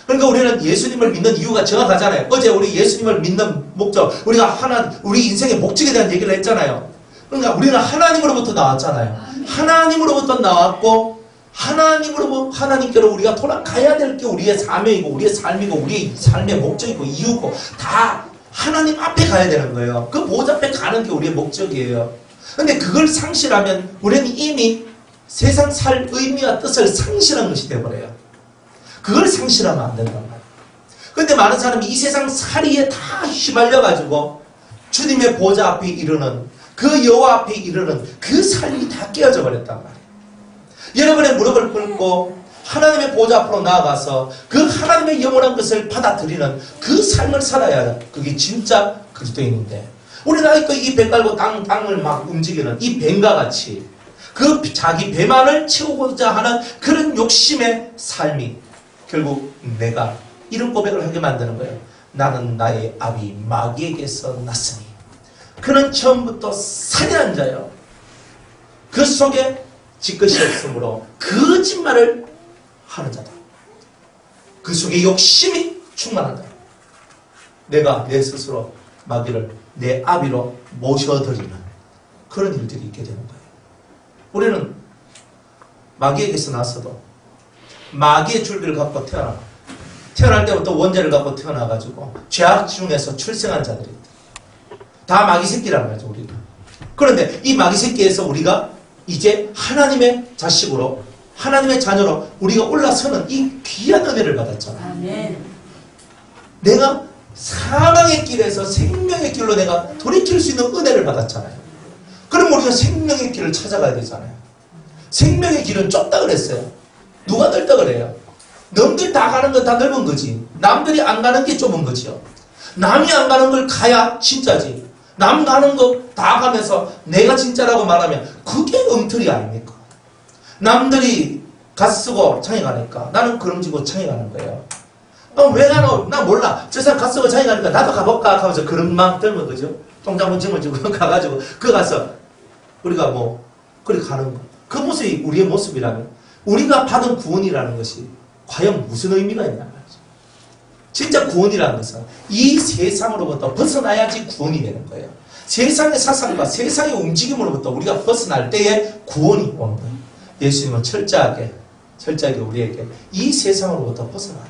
그러니까 우리는 예수님을 믿는 이유가 정확하잖아요. 어제 우리 예수님을 믿는 목적, 우리 인생의 목적에 대한 얘기를 했잖아요. 그러니까 우리는 하나님으로부터 나왔잖아요. 하나님으로부터 나왔고, 하나님께로 우리가 돌아가야 될 게 우리의 사명이고, 우리의 삶이고, 우리의 삶의 목적이고, 이유고, 다 하나님 앞에 가야 되는 거예요. 그 보좌 앞에 가는 게 우리의 목적이에요. 근데 그걸 상실하면 우리는 이미 세상 살 의미와 뜻을 상실한 것이 되어버려요. 그걸 상실하면 안 된단 말이에요. 그런데 많은 사람이 이 세상 살이에 다 휘말려가지고 주님의 보좌 앞에 이르는, 그 여호와 앞에 이르는 그 삶이 다 깨어져 버렸단 말이에요. 여러분의 무릎을 꿇고 하나님의 보좌 앞으로 나아가서 그 하나님의 영원한 것을 받아들이는 그 삶을 살아야 그게 진짜 그리스도인인데, 우리는 아직도 이 배 깔고 땅을 막 움직이는 이 뱀과 같이 그 자기 배만을 채우고자 하는 그런 욕심의 삶이 결국 내가 이런 고백을 하게 만드는 거예요. 나는 나의 아비 마귀에게서 났으니 그는 처음부터 살인한 자요. 그 속에 지것이 없으므로 거짓말을 하는 자다. 그 속에 욕심이 충만하다. 내가 내 스스로 마귀를 내 아비로 모셔드리는 그런 일들이 있게 되는 거예요. 우리는 마귀에게서 났어도 마귀의 줄기를 갖고 태어날 때부터 원죄를 갖고 태어나가지고 죄악 중에서 출생한 자들이 다 마귀 새끼란 말이죠. 우리는 그런데 이 마귀 새끼에서 우리가 이제 하나님의 자식으로, 하나님의 자녀로 우리가 올라서는 이 귀한 은혜를 받았잖아요. 아멘. 내가 사망의 길에서 생명의 길로 내가 돌이킬 수 있는 은혜를 받았잖아요. 그럼 우리가 생명의 길을 찾아가야 되잖아요. 생명의 길은 좁다 그랬어요. 누가 넓다 그래요? 남들 다 가는 건 다 넓은 거지. 남들이 안 가는 게 좁은 거지요. 남이 안 가는 걸 가야 진짜지. 남 가는 거 다 가면서 내가 진짜라고 말하면 그게 엉터리 아닙니까? 남들이 갓 쓰고 창에 가니까 나는 그름지고 창에 가는 거예요. 왜 가노? 나 몰라. 저 사람 갓 쓰고 창에 가니까 나도 가볼까 하면서 그런망 들면 그죠? 통장문 짐을 지고 가가지고 그 가서 우리가 뭐 그렇게 가는 거. 그 모습이 우리의 모습이라면 우리가 받은 구원이라는 것이 과연 무슨 의미가 있냐 말이죠. 진짜 구원이라는 것은 이 세상으로부터 벗어나야지 구원이 되는 거예요. 세상의 사상과 세상의 움직임으로부터 우리가 벗어날 때에 구원이 오는 거예요. 예수님은 철저하게 우리에게 이 세상으로부터 벗어나라.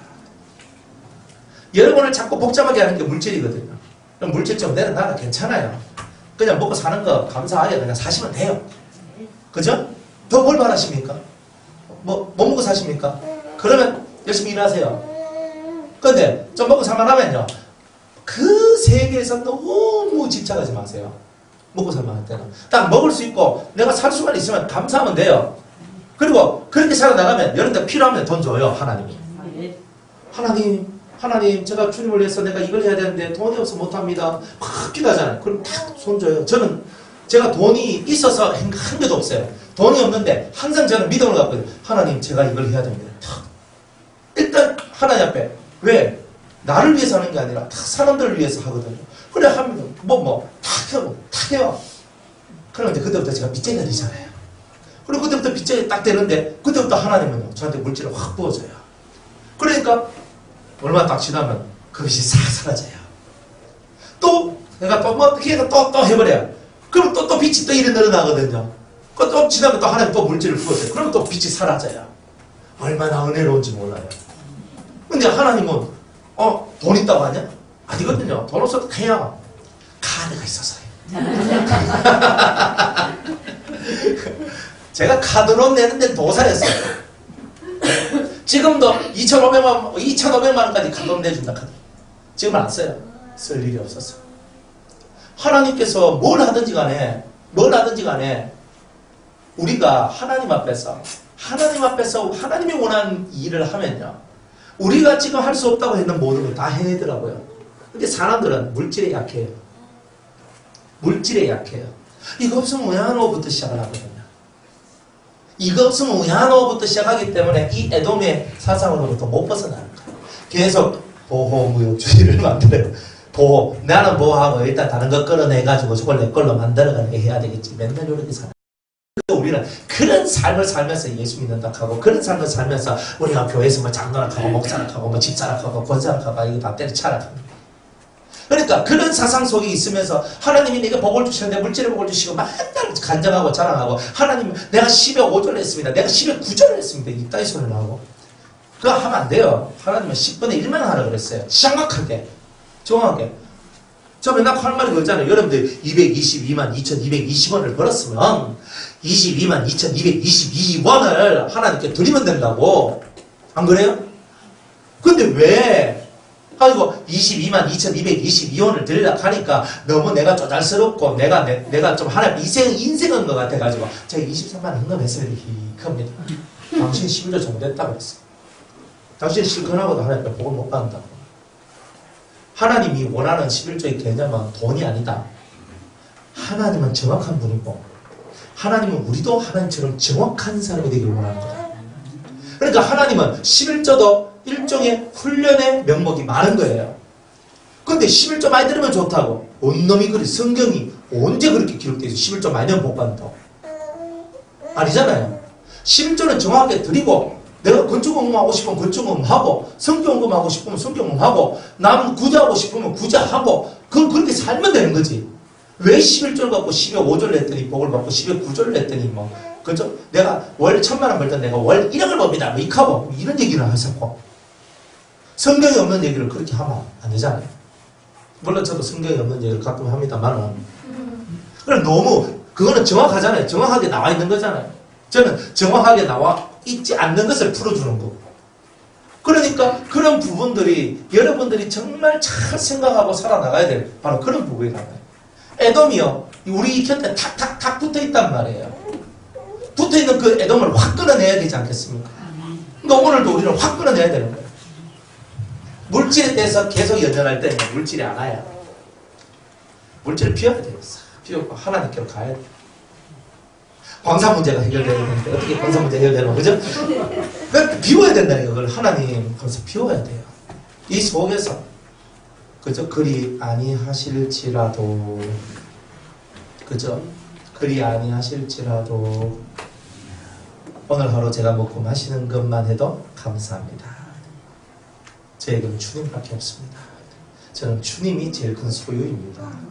여러분을 자꾸 복잡하게 하는 게 물질이거든요. 그럼 물질 좀 내려놔라. 괜찮아요. 그냥 먹고 사는 거 감사하게 그냥 사시면 돼요. 그죠? 더 뭘 바라십니까? 뭐 먹고 사십니까? 그러면 열심히 일하세요. 근데 좀 먹고 살만하면요. 그 세계에서 너무 집착하지 마세요. 먹고 살만할 때는. 딱 먹을 수 있고 내가 살 수만 있으면 감사하면 돼요. 그리고 그렇게 살아나가면 여러분들 필요하면 돈 줘요. 하나님이. 하나님 제가 주님을 위해서 내가 이걸 해야 되는데 돈이 없어 못합니다. 막 기도하잖아요. 그럼 탁 손 줘요. 제가 돈이 있어서 한 개도 없어요. 돈이 없는데 항상 저는 믿음을 갖고 있어요. 하나님 제가 이걸 해야 됩니다. 탁. 일단 하나님 앞에 왜? 나를 위해서 하는 게 아니라 탁 사람들을 위해서 하거든요. 그래 하면 탁 하고 탁 해요. 그러면 이제 그때부터 제가 빚쟁이가 되잖아요. 그리고 그때부터 빚쟁이 딱 되는데 그때부터 하나님은요 저한테 물질을 확 부어줘요. 그러니까 얼마 딱 지나면 그것이 싹 사라져요. 또 내가 또 뭐 어떻게 해서 또 해버려요. 그럼 또 빛이 또 이래 늘어나거든요. 또 지나면 또 하나님 또 물질을 부어줘요. 그러면 또 빛이 사라져요. 얼마나 은혜로운지 몰라요. 근데 하나님은 돈 있다고 하냐? 아니거든요. 돈 없어도 그냥 카드가 있어서요. 제가 카드로 내는데 도사였어요. 지금도 2,500만 원까지 카드로 내준다 카드. 지금은 안 써요. 쓸 일이 없었어. 하나님께서 뭘 하든지 간에 우리가 하나님 앞에서 하나님이 원하는 일을 하면요. 우리가 지금 할 수 없다고 했는 모든 걸 다 해내더라고요. 근데 사람들은 물질에 약해요. 이거 없으면 왜 하노부터 시작을 하거든요. 이거 없으면 왜 하노부터 시작하기 때문에 이 에돔의 사상으로부터 못 벗어나는 거예요. 계속 보호무역주의를 만들어요. 나는 보호하고 일단 다른 거 끌어내가지고 저걸 내 걸로 만들어가는 게 해야 되겠지. 맨날 이렇게 살아요. 우리는 그런 삶을 살면서 예수 믿는다 하고 그런 삶을 살면서 우리가 교회에서 뭐 장로락하고 목사락하고 뭐 집사락하고 권사락하고 이거 다 때려차락합니다. 그러니까 그런 사상 속에 있으면서 하나님이 내게 복을 주셨는데 물질의 복을 주시고 맨날 간증하고 자랑하고 하나님 내가 10에 5절을 했습니다. 내가 10에 9절을 했습니다. 이따위 소리를 하고 그거 하면 안 돼요. 하나님은 10분의 1만 하라 그랬어요. 정확하게 저 맨날 할 말이 그거잖아요. 여러분들 222만 2220원을 벌었으면 22만 2222원을 하나님께 드리면 된다고. 안 그래요? 근데 왜? 아이고 22만 2222원을 드리려고 하니까 너무 내가 쪼잘스럽고 내가 좀 하나님 인생한 것 같아가지고 제가 23만 헌금했으면 힙합니다. 당신 11조 정도했다고 했어. 당신 실컷하고도 하나님께 복을 못 받는다고. 하나님이 원하는 11조의 개념은 돈이 아니다. 하나님은 정확한 분이고 하나님은 우리도 하나님처럼 정확한 사람이 되기를 원하는 거다. 그러니까 하나님은 11조도 일종의 훈련의 명목이 많은 거예요. 근데 11조 많이 들으면 좋다고. 온놈이 그리 성경이 언제 그렇게 기록되어 있어? 11조 많이 들으면 복 받는다고. 아니잖아요. 11조는 정확하게 드리고 내가 건축응금하고 싶으면 건축응금하고 성경응금하고 싶으면 성경응금하고 남 구제하고 싶으면 구제하고 그건 그렇게 살면 되는 거지. 왜 11조를 갖고 10에 5조를 냈더니 복을 받고 10에 9조를 냈더니 뭐 그죠? 내가 월 1,000만 원 벌 때 내가 월 1억을 법니다. 뭐 이카고 이런 얘기를 하셨고 성경이 없는 얘기를 그렇게 하면 안 되잖아요. 물론 저도 성경이 없는 얘기를 가끔 합니다만은 그럼 너무 그거는 정확하잖아요. 정확하게 나와 있는 거잖아요. 저는 정확하게 나와 있지 않는 것을 풀어주는 거고. 그러니까 그런 부분들이 여러분들이 정말 잘 생각하고 살아나가야 될 바로 그런 부분이란 말이에요. 에돔이요, 우리 곁에 탁탁탁 붙어 있단 말이에요. 붙어 있는 그 에돔을 확 끊어내야 되지 않겠습니까? 그러니까 오늘도 우리는 확 끊어내야 되는 거예요. 물질에 대해서 계속 연연할 때는 물질이 안 와요. 물질을 비워야 돼요. 비우고 하나님께로 가야 돼요. 광산 문제가 해결되야 되는데 어떻게 광산 문제 해결되는 거죠? 그러니까 비워야 된다는 걸 하나님 거기서 비워야 돼요. 이 속에서 그죠? 그리 아니하실지라도 그죠? 그리 아니하실지라도 오늘 하루 제가 먹고 마시는 것만 해도 감사합니다. 저에게는 주님밖에 없습니다. 저는 주님이 제일 큰 소유입니다.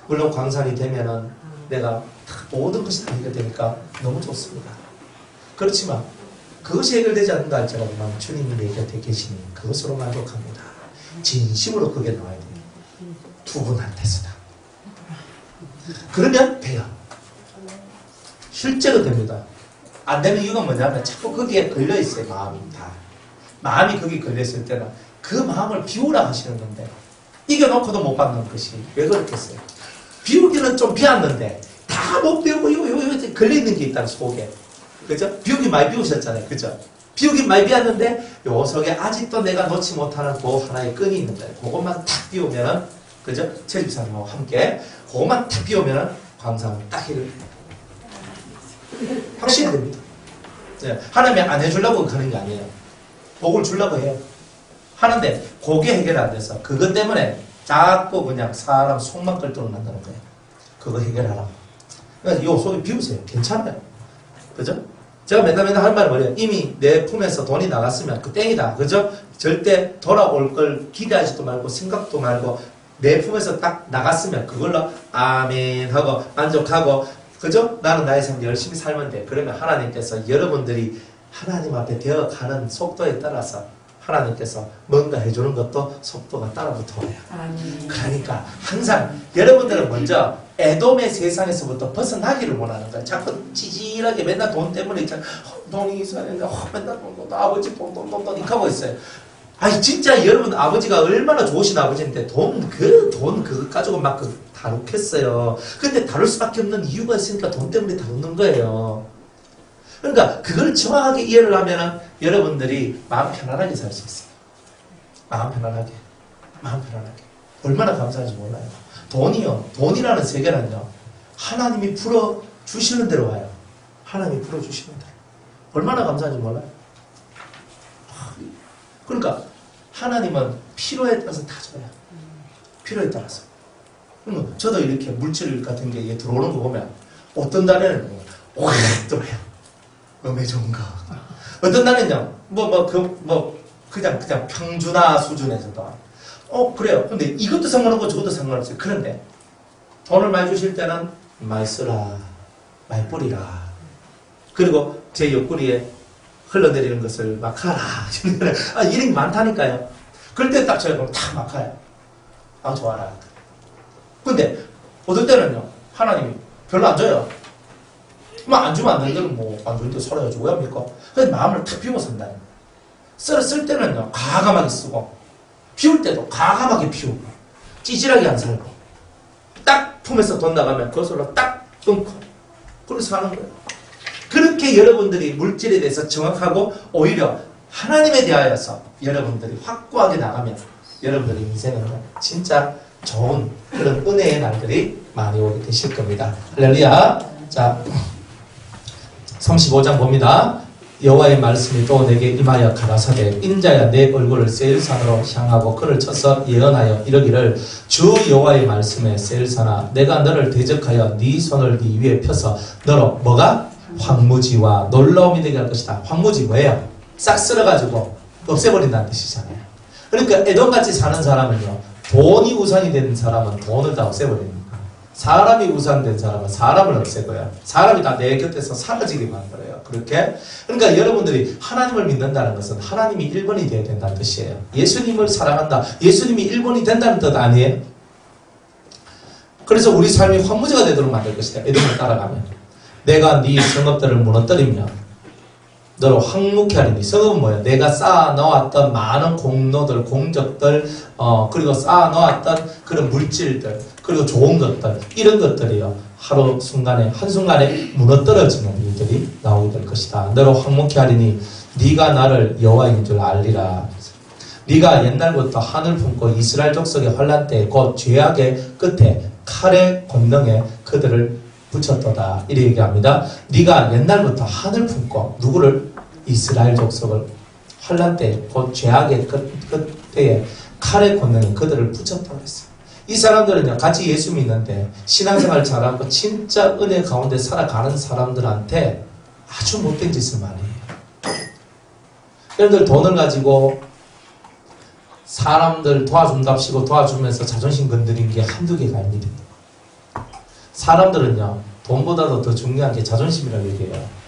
물론 광산이 되면은 내가 모든 것이 다 해결되니까 너무 좋습니다. 그렇지만 그것이 해결되지 않는다 할지라도 난 주님이 내 곁에 계시니 그것으로 만족합니다. 진심으로 그게 나와야 돼요. 두 분한테서다. 그러면 돼요. 실제로 됩니다. 안 되는 이유가 뭐냐면 자꾸 거기에 걸려있어요. 마음이 다. 마음이 거기에 걸려있을 때는 그 마음을 비우라 하시는 건데 이겨놓고도 못 받는 것이 왜 그렇겠어요? 비우기는 좀 비웠는데 다 못 비우고 이거 걸려있는 게 있다는 속에. 그죠? 비우기 많이 비우셨잖아요. 그죠? 비우기 많이 비웠는데 요 속에 아직도 내가 놓지 못하는 그 하나의 끈이 있는 거예요. 그것만 탁 비우면은 그죠? 최집사님하고 함께 그것만 탁 비우면은 광산은 딱 해결됩니다. 확신이 됩니다. 네. 하나님이 안 해주려고 하는 게 아니에요. 복을 주려고 해요. 하는데 그게 해결 안 돼서 그것 때문에 자꾸 그냥 사람 속만 끌도록 만드는 거예요. 그거 해결하라고. 그래서 요 속에 비우세요. 괜찮아요. 그죠? 제가 맨날 할 말은 뭐예요? 이미 내 품에서 돈이 나갔으면 그 땡이다. 그죠? 절대 돌아올 걸 기대하지도 말고 생각도 말고 내 품에서 딱 나갔으면 그걸로 아멘 하고 만족하고 그죠? 나는 나의 삶 열심히 살면 돼. 그러면 하나님께서 여러분들이 하나님 앞에 되어가는 속도에 따라서 하나님께서 뭔가 해주는 것도 속도가 따라 붙어요. 그러니까 항상 여러분들은 먼저 에돔의 세상에서부터 벗어나기를 원하는 거예요. 자꾸 찌질하게 맨날 돈 때문에 있잖아요. 돈이 있어야 되는데 맨날 돈, 아버지 돈 이렇게 하고 있어요. 아니 진짜 여러분 아버지가 얼마나 좋으신 아버지인데 돈 그거 가지고 막 다루겠어요. 근데 다룰 수밖에 없는 이유가 있으니까 돈 때문에 다루는 거예요. 그러니까 그걸 정확하게 이해를 하면은 여러분들이 마음 편안하게 살 수 있어요. 마음 편안하게. 얼마나 감사한지 몰라요. 돈이라는 세계는요, 하나님이 풀어주시는 대로 와요. 하나님이 풀어주시는 대로. 얼마나 감사한지 몰라요. 그러니까 하나님은 필요에 따라서 다 줘요. 필요에 따라서. 저도 이렇게 물질 같은 게 들어오는 거 보면 어떤 달에는 오래 들어요. 음에 좋은 거. 어떤 날은요, 그냥 평준화 수준에서도. 그래요. 근데 이것도 상관없고 저것도 상관없어요. 그런데 돈을 많이 주실 때는 많이 쓰라, 많이 뿌리라. 그리고 제 옆구리에 흘러내리는 것을 막 하라. 일이 많다니까요. 그럴 때 딱 저희가 다 막 해요. 좋아라. 근데 어떨 때는요, 하나님이 별로 안 줘요. 안 주면 안 되는 데는 안 주는데 살아야지. 왜 합니까? 그래서 마음을 탁 비워 산다. 쓸 때는요, 과감하게 쓰고, 비울 때도 과감하게 비우고, 찌질하게 안 살고, 딱 품에서 돈 나가면 그것으로 딱 끊고, 그래서 사는 거예요. 그렇게 여러분들이 물질에 대해서 정확하고, 오히려 하나님에 대하여서 여러분들이 확고하게 나가면, 여러분들의 인생은 진짜 좋은 그런 은혜의 날들이 많이 오게 되실 겁니다. 할렐루야. 자, 35장 봅니다. 여호와의 말씀이 또 내게 임하여 가라사대 인자야 내 얼굴을 세일산으로 향하고 그를 쳐서 예언하여 이르기를 주 여호와의 말씀에 세일산아 내가 너를 대적하여 네 손을 네 위에 펴서 너로 뭐가? 황무지와 놀라움이 되게 할 것이다. 황무지 뭐예요? 싹 쓸어가지고 없애버린다는 뜻이잖아요. 그러니까 에돔같이 사는 사람은요, 돈이 우선이 된 사람은 돈을 다 없애버립니다. 사람이 우선된 사람은 사람을 없애고요. 사람이 다 내 곁에서 사라지게 만들어요. 그렇게? 그러니까 여러분들이 하나님을 믿는다는 것은 하나님이 1번이 되어야 된다는 뜻이에요. 예수님을 사랑한다. 예수님이 1번이 된다는 뜻 아니에요? 그래서 우리 삶이 황무지가 되도록 만들 것이다. 에돔을 따라가면. 내가 네 성읍들을 무너뜨리며 너를 황무케 하리니. 성읍은 뭐야? 내가 쌓아놓았던 많은 공로들, 공적들, 그리고 쌓아놓았던 그런 물질들, 그리고 좋은 것들, 이런 것들이요. 한순간에 무너뜨려지는 일들이 나오게 될 것이다. 너를 황무케 하리니 네가 나를 여호와인 줄 알리라. 네가 옛날부터 하늘 품고 이스라엘 족속의 환난 때 곧 죄악의 끝에 칼의 권능에 그들을 붙였도다. 이렇게 얘기합니다. 네가 옛날부터 하늘 품고 누구를? 이스라엘 족속을 환난 때 곧 죄악의 끝에 칼의 권능에 그들을 붙였다고 했어요. 이 사람들은요, 같이 예수 믿는데 신앙생활 잘하고 진짜 은혜 가운데 살아가는 사람들한테 아주 못된 짓을 많이 해요. 여러분들 돈을 가지고 사람들 도와준답시고 도와주면서 자존심 건드린 게 한두 개가 아닙니다. 사람들은요, 돈보다도 더 중요한 게 자존심이라고 얘기해요.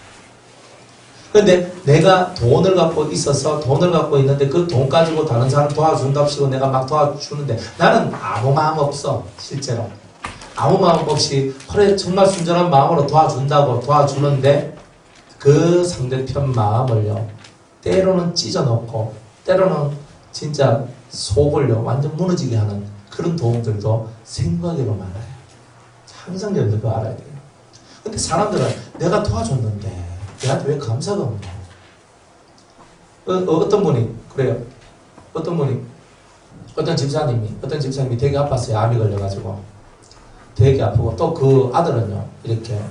그런데 내가 돈을 갖고 있어서 돈을 갖고 있는데 그 돈 가지고 다른 사람 도와준답시고 내가 막 도와주는데 나는 아무 마음 없어. 실제로 아무 마음 없이 그래 정말 순전한 마음으로 도와준다고 도와주는데 그 상대편 마음을요 때로는 찢어놓고 때로는 진짜 속을요 완전 무너지게 하는 그런 도움들도 생각으로 많아요. 항상 여러분 그거 알아야 돼요. 근데 사람들은 내가 도와줬는데 내한테 왜 감사가 없냐? 어떤 분이 그래요. 어떤 집사님이 되게 아팠어요. 암이 걸려가지고 되게 아프고 또 그 아들은요 이렇게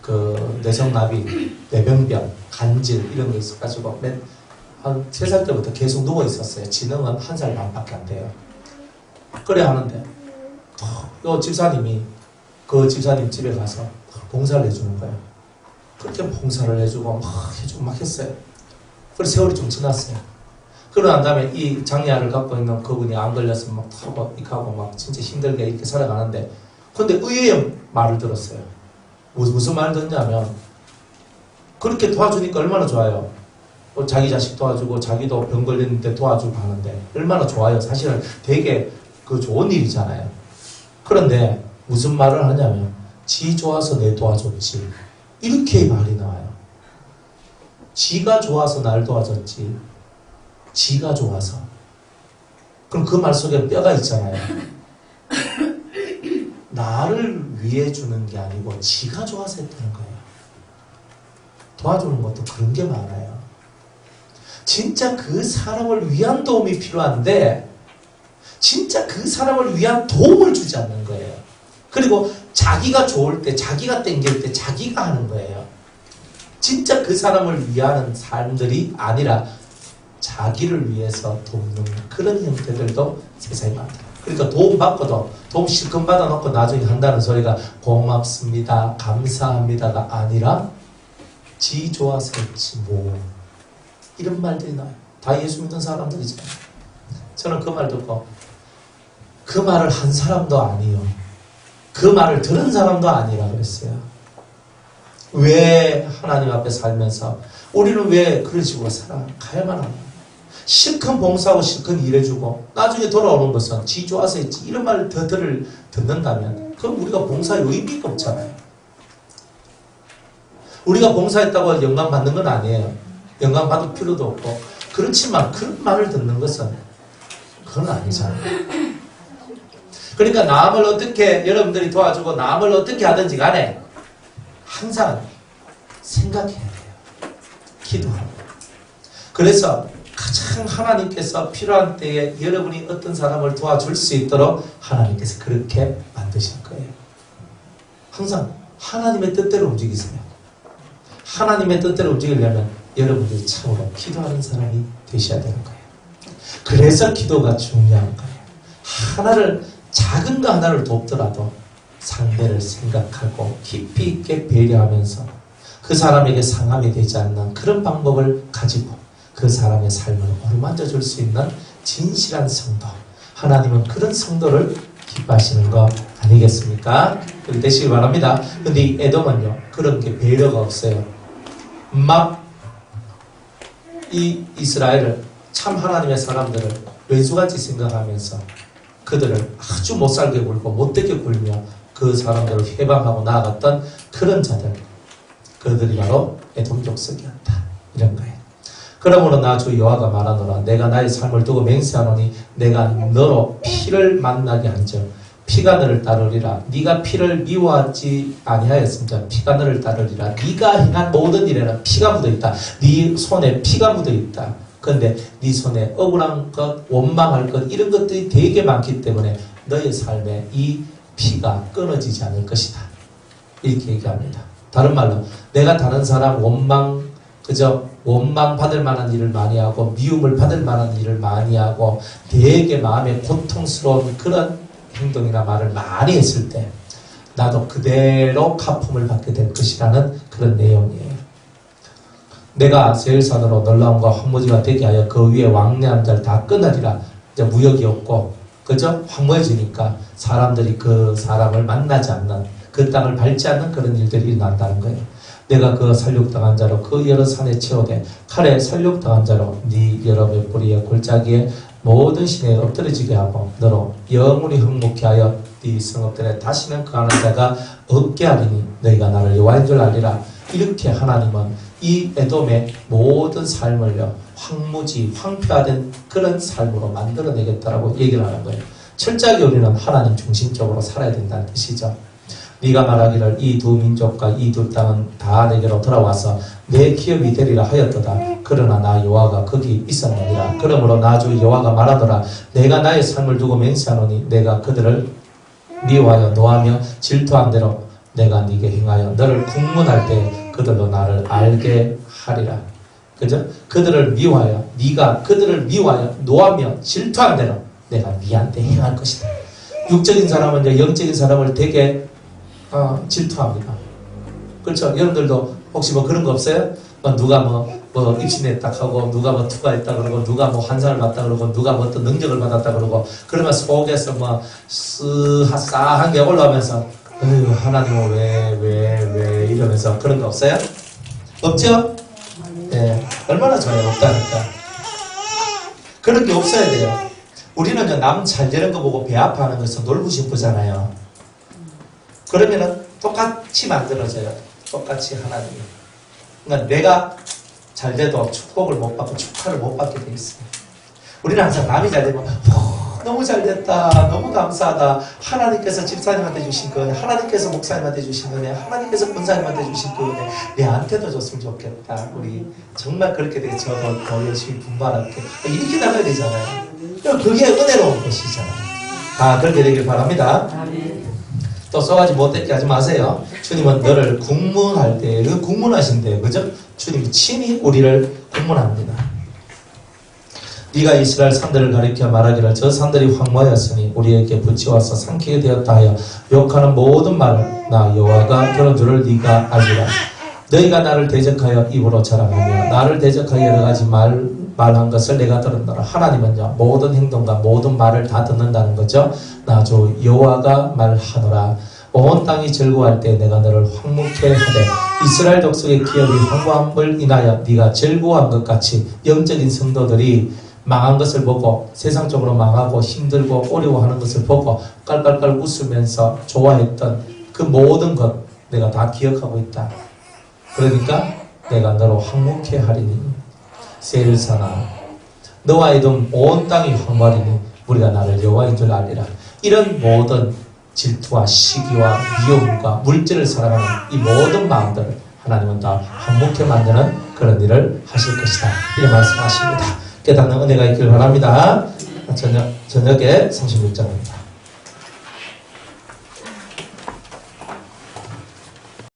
그 뇌성마비, 뇌병변, 간질 이런 게 있어가지고 한 3살 때부터 계속 누워 있었어요. 지능은 1살 반밖에 안 돼요. 그래 하는데 요 집사님이 그 집사님 집에 가서 봉사를 해주는 거예요. 그렇게 봉사를 해주고 막 했어요. 그래서 세월이 좀 지났어요. 그러고 난 다음에 이 장애아를 갖고 있는 그분이 안 걸려서 막 타고 이하고 막 진짜 힘들게 이렇게 살아가는데 근데 의외의 말을 들었어요. 무슨 말을 듣냐면 그렇게 도와주니까 얼마나 좋아요. 자기 자식 도와주고 자기도 병 걸렸는데 도와주고 하는데 얼마나 좋아요. 사실은 되게 그 좋은 일이잖아요. 그런데 무슨 말을 하냐면 지 좋아서 내 도와줬지. 이렇게 말이 나와요. 지가 좋아서 날 도와줬지. 지가 좋아서. 그럼 그 말 속에 뼈가 있잖아요. 나를 위해 주는 게 아니고 지가 좋아서 했다는 거예요. 도와주는 것도 그런 게 많아요. 진짜 그 사람을 위한 도움이 필요한데 진짜 그 사람을 위한 도움을 주지 않는 거예요. 그리고 자기가 좋을 때, 자기가 땡길 때 자기가 하는 거예요. 진짜 그 사람을 위하는 삶들이 아니라 자기를 위해서 돕는 그런 형태들도 세상에 많다. 그러니까 도움 받고도 도움 실컷 받아놓고 나중에 한다는 소리가 고맙습니다, 감사합니다가 아니라 지 좋아서 했지 뭐 이런 말들이 나와요. 다 예수 믿는 사람들이잖아요. 저는 그 말 듣고 그 말을 한 사람도 아니요. 그 말을 들은 사람도 아니라 그랬어요. 왜 하나님 앞에 살면서 우리는 왜 그런 식으로 살아가야만 하냐. 실컷 봉사하고 실컷 일해주고 나중에 돌아오는 것은 지 좋아서 했지 이런 말을 듣는다면 그럼 우리가 봉사에 의미가 없잖아요. 우리가 봉사했다고 영광 받는 건 아니에요. 영광 받을 필요도 없고 그렇지만 그런 말을 듣는 것은 그건 아니잖아요. 그러니까 남을 어떻게 여러분들이 도와주고 남을 어떻게 하든지 간에 항상 생각해야 돼요. 기도하고. 그래서 가장 하나님께서 필요한 때에 여러분이 어떤 사람을 도와줄 수 있도록 하나님께서 그렇게 만드신 거예요. 항상 하나님의 뜻대로 움직이세요. 하나님의 뜻대로 움직이려면 여러분들이 참으로 기도하는 사람이 되셔야 되는 거예요. 그래서 기도가 중요한 거예요. 작은 거 하나를 돕더라도 상대를 생각하고 깊이 있게 배려하면서 그 사람에게 상함이 되지 않는 그런 방법을 가지고 그 사람의 삶을 어루만져 줄 수 있는 진실한 성도. 하나님은 그런 성도를 기뻐하시는 거 아니겠습니까? 그렇게 되시기 바랍니다. 근데 이 에돔은요, 그런 게 배려가 없어요. 막 이 이스라엘을 참 하나님의 사람들을 외수같이 생각하면서 그들을 아주 못살게 굴고 못되게 굴며 그 사람들을 해방하고 나아갔던 그런 자들, 그들이 바로 에돔 족속이었다. 이런 거예요. 그러므로 나 주 여호와가 말하노라. 내가 나의 삶을 두고 맹세하노니 내가 너로 피를 만나게 한즉 피가 너를 따르리라. 네가 피를 미워하지 아니하였으면 피가 너를 따르리라. 네가 행한 모든 일에는 피가 묻어있다. 네 손에 피가 묻어있다. 그런데 네 손에 억울한 것, 원망할 것 이런 것들이 되게 많기 때문에 너의 삶에 이 피가 끊어지지 않을 것이다. 이렇게 얘기합니다. 다른 말로 내가 다른 사람 원망 받을 만한 일을 많이 하고 미움을 받을 만한 일을 많이 하고 되게 마음에 고통스러운 그런 행동이나 말을 많이 했을 때 나도 그대로 가품을 받게 될 것이라는 그런 내용이에요. 내가 세일산으로 놀라움과 황무지가 되게 하여 그 위에 왕래한 자를 다 끊으리라. 이제 무역이 없고 그죠? 황무해지니까 사람들이 그 사람을 만나지 않는 그 땅을 밟지 않는 그런 일들이 일어난다는 거예요. 내가 그 살육당한 자로 그 여러 산에 채우되 칼에 살육당한 자로 네 여러 맷뿌리에 골짜기에 모든 시내에 엎드려지게 하고 너로 영원히 흑목케 하여 네 성읍들에 다시는 거하는 자가 없게 하리니 너희가 나를 여호와인 줄 알리라. 이렇게 하나님은 이 에돔의 모든 삶을요 황무지 황폐화된 그런 삶으로 만들어내겠다라고 얘기를 하는 거예요. 철저하게 우리는 하나님 중심적으로 살아야 된다는 뜻이죠. 네가 말하기를 이 두 민족과 이 두 땅은 다 내게로 돌아와서 내 기업이 되리라 하였도다. 그러나 나 여호와가 거기 있었느니라. 그러므로 나 주 여호와가 말하더라. 내가 나의 삶을 두고 맹세하노니 내가 그들을 미워하여 노하며 질투한 대로 내가 네게 행하여 너를 국문할 때 그들로 나를 알게 하리라. 그죠? 그들을 미워하여 네가 그들을 미워하여 노하며 질투한 대로 내가 네한테 행할 것이다. 육적인 사람은 이제 영적인 사람을 되게 질투합니다. 그렇죠? 여러분들도 혹시 뭐 그런 거 없어요? 누가 뭐 입신했다 하고 누가 뭐 투가했다 그러고 누가 뭐 환상을 받다 그러고 누가 뭐 어떤 능력을 받았다 그러고 그러면 속에서 뭐 싸한 게 올라오면서 하나님은 왜 이러면서 그런 거 없어요? 없죠? 네, 얼마나 좋아요. 없다니까. 그런 게 없어야 돼요. 우리는 남 잘 되는 거 보고 배 아파하는 것은 놀고 싶으잖아요. 그러면은 똑같이 만들어져요. 똑같이 하나님이. 그러니까 내가 잘 돼도 축복을 못 받고 축하를 못 받게 돼 있어요. 우리는 항상 남이 잘 되면 너무 잘 됐다. 너무 감사하다. 하나님께서 집사님한테 주신 거, 하나님께서 목사님한테 주신 거네, 하나님께서 권사님한테 주신 거네, 내한테도 줬으면 좋겠다. 우리 정말 그렇게 되게 저도 더 열심히 분발할게. 이렇게 나가야 되잖아요. 그게 은혜로운 것이잖아요. 그렇게 되길 바랍니다. 또 쏘가지 못되게 하지 마세요. 주님은 너를 국문할 때, 국문하신대요. 그죠? 주님이 친히 우리를 국문합니다. 네가 이스라엘 산들을 가리켜 말하기를 저 산들이 황무하였으니 우리에게 붙여와서 삼키게 되었다 하여 욕하는 모든 말을 나 여호와가 들은 줄을 네가 알리라. 너희가 나를 대적하여 입으로 자랑하며 나를 대적하여 여러 가지 말한 것을 내가 들었노라. 하나님은요 모든 행동과 모든 말을 다 듣는다는 거죠. 나 주 여호와가 말하노라. 온 땅이 즐거워할 때 내가 너를 황무케 하되 이스라엘 족속의 기업이 황무함을 인하여 네가 즐거워한 것 같이 영적인 성도들이 망한 것을 보고 세상적으로 망하고 힘들고 어려워하는 것을 보고 깔깔깔 웃으면서 좋아했던 그 모든 것 내가 다 기억하고 있다. 그러니까 내가 너로 황무케 하리니 세일사나 너와 에돔 온 땅이 황무하리니 우리가 나를 여호와인 줄 알리라. 이런 모든 질투와 시기와 미움과 물질을 사랑하는 이 모든 마음들을 하나님은 다 황무케 만드는 그런 일을 하실 것이다. 이렇게 말씀하십니다. 깨닫는 은혜가 있기를 바랍니다. 저녁에 36장입니다.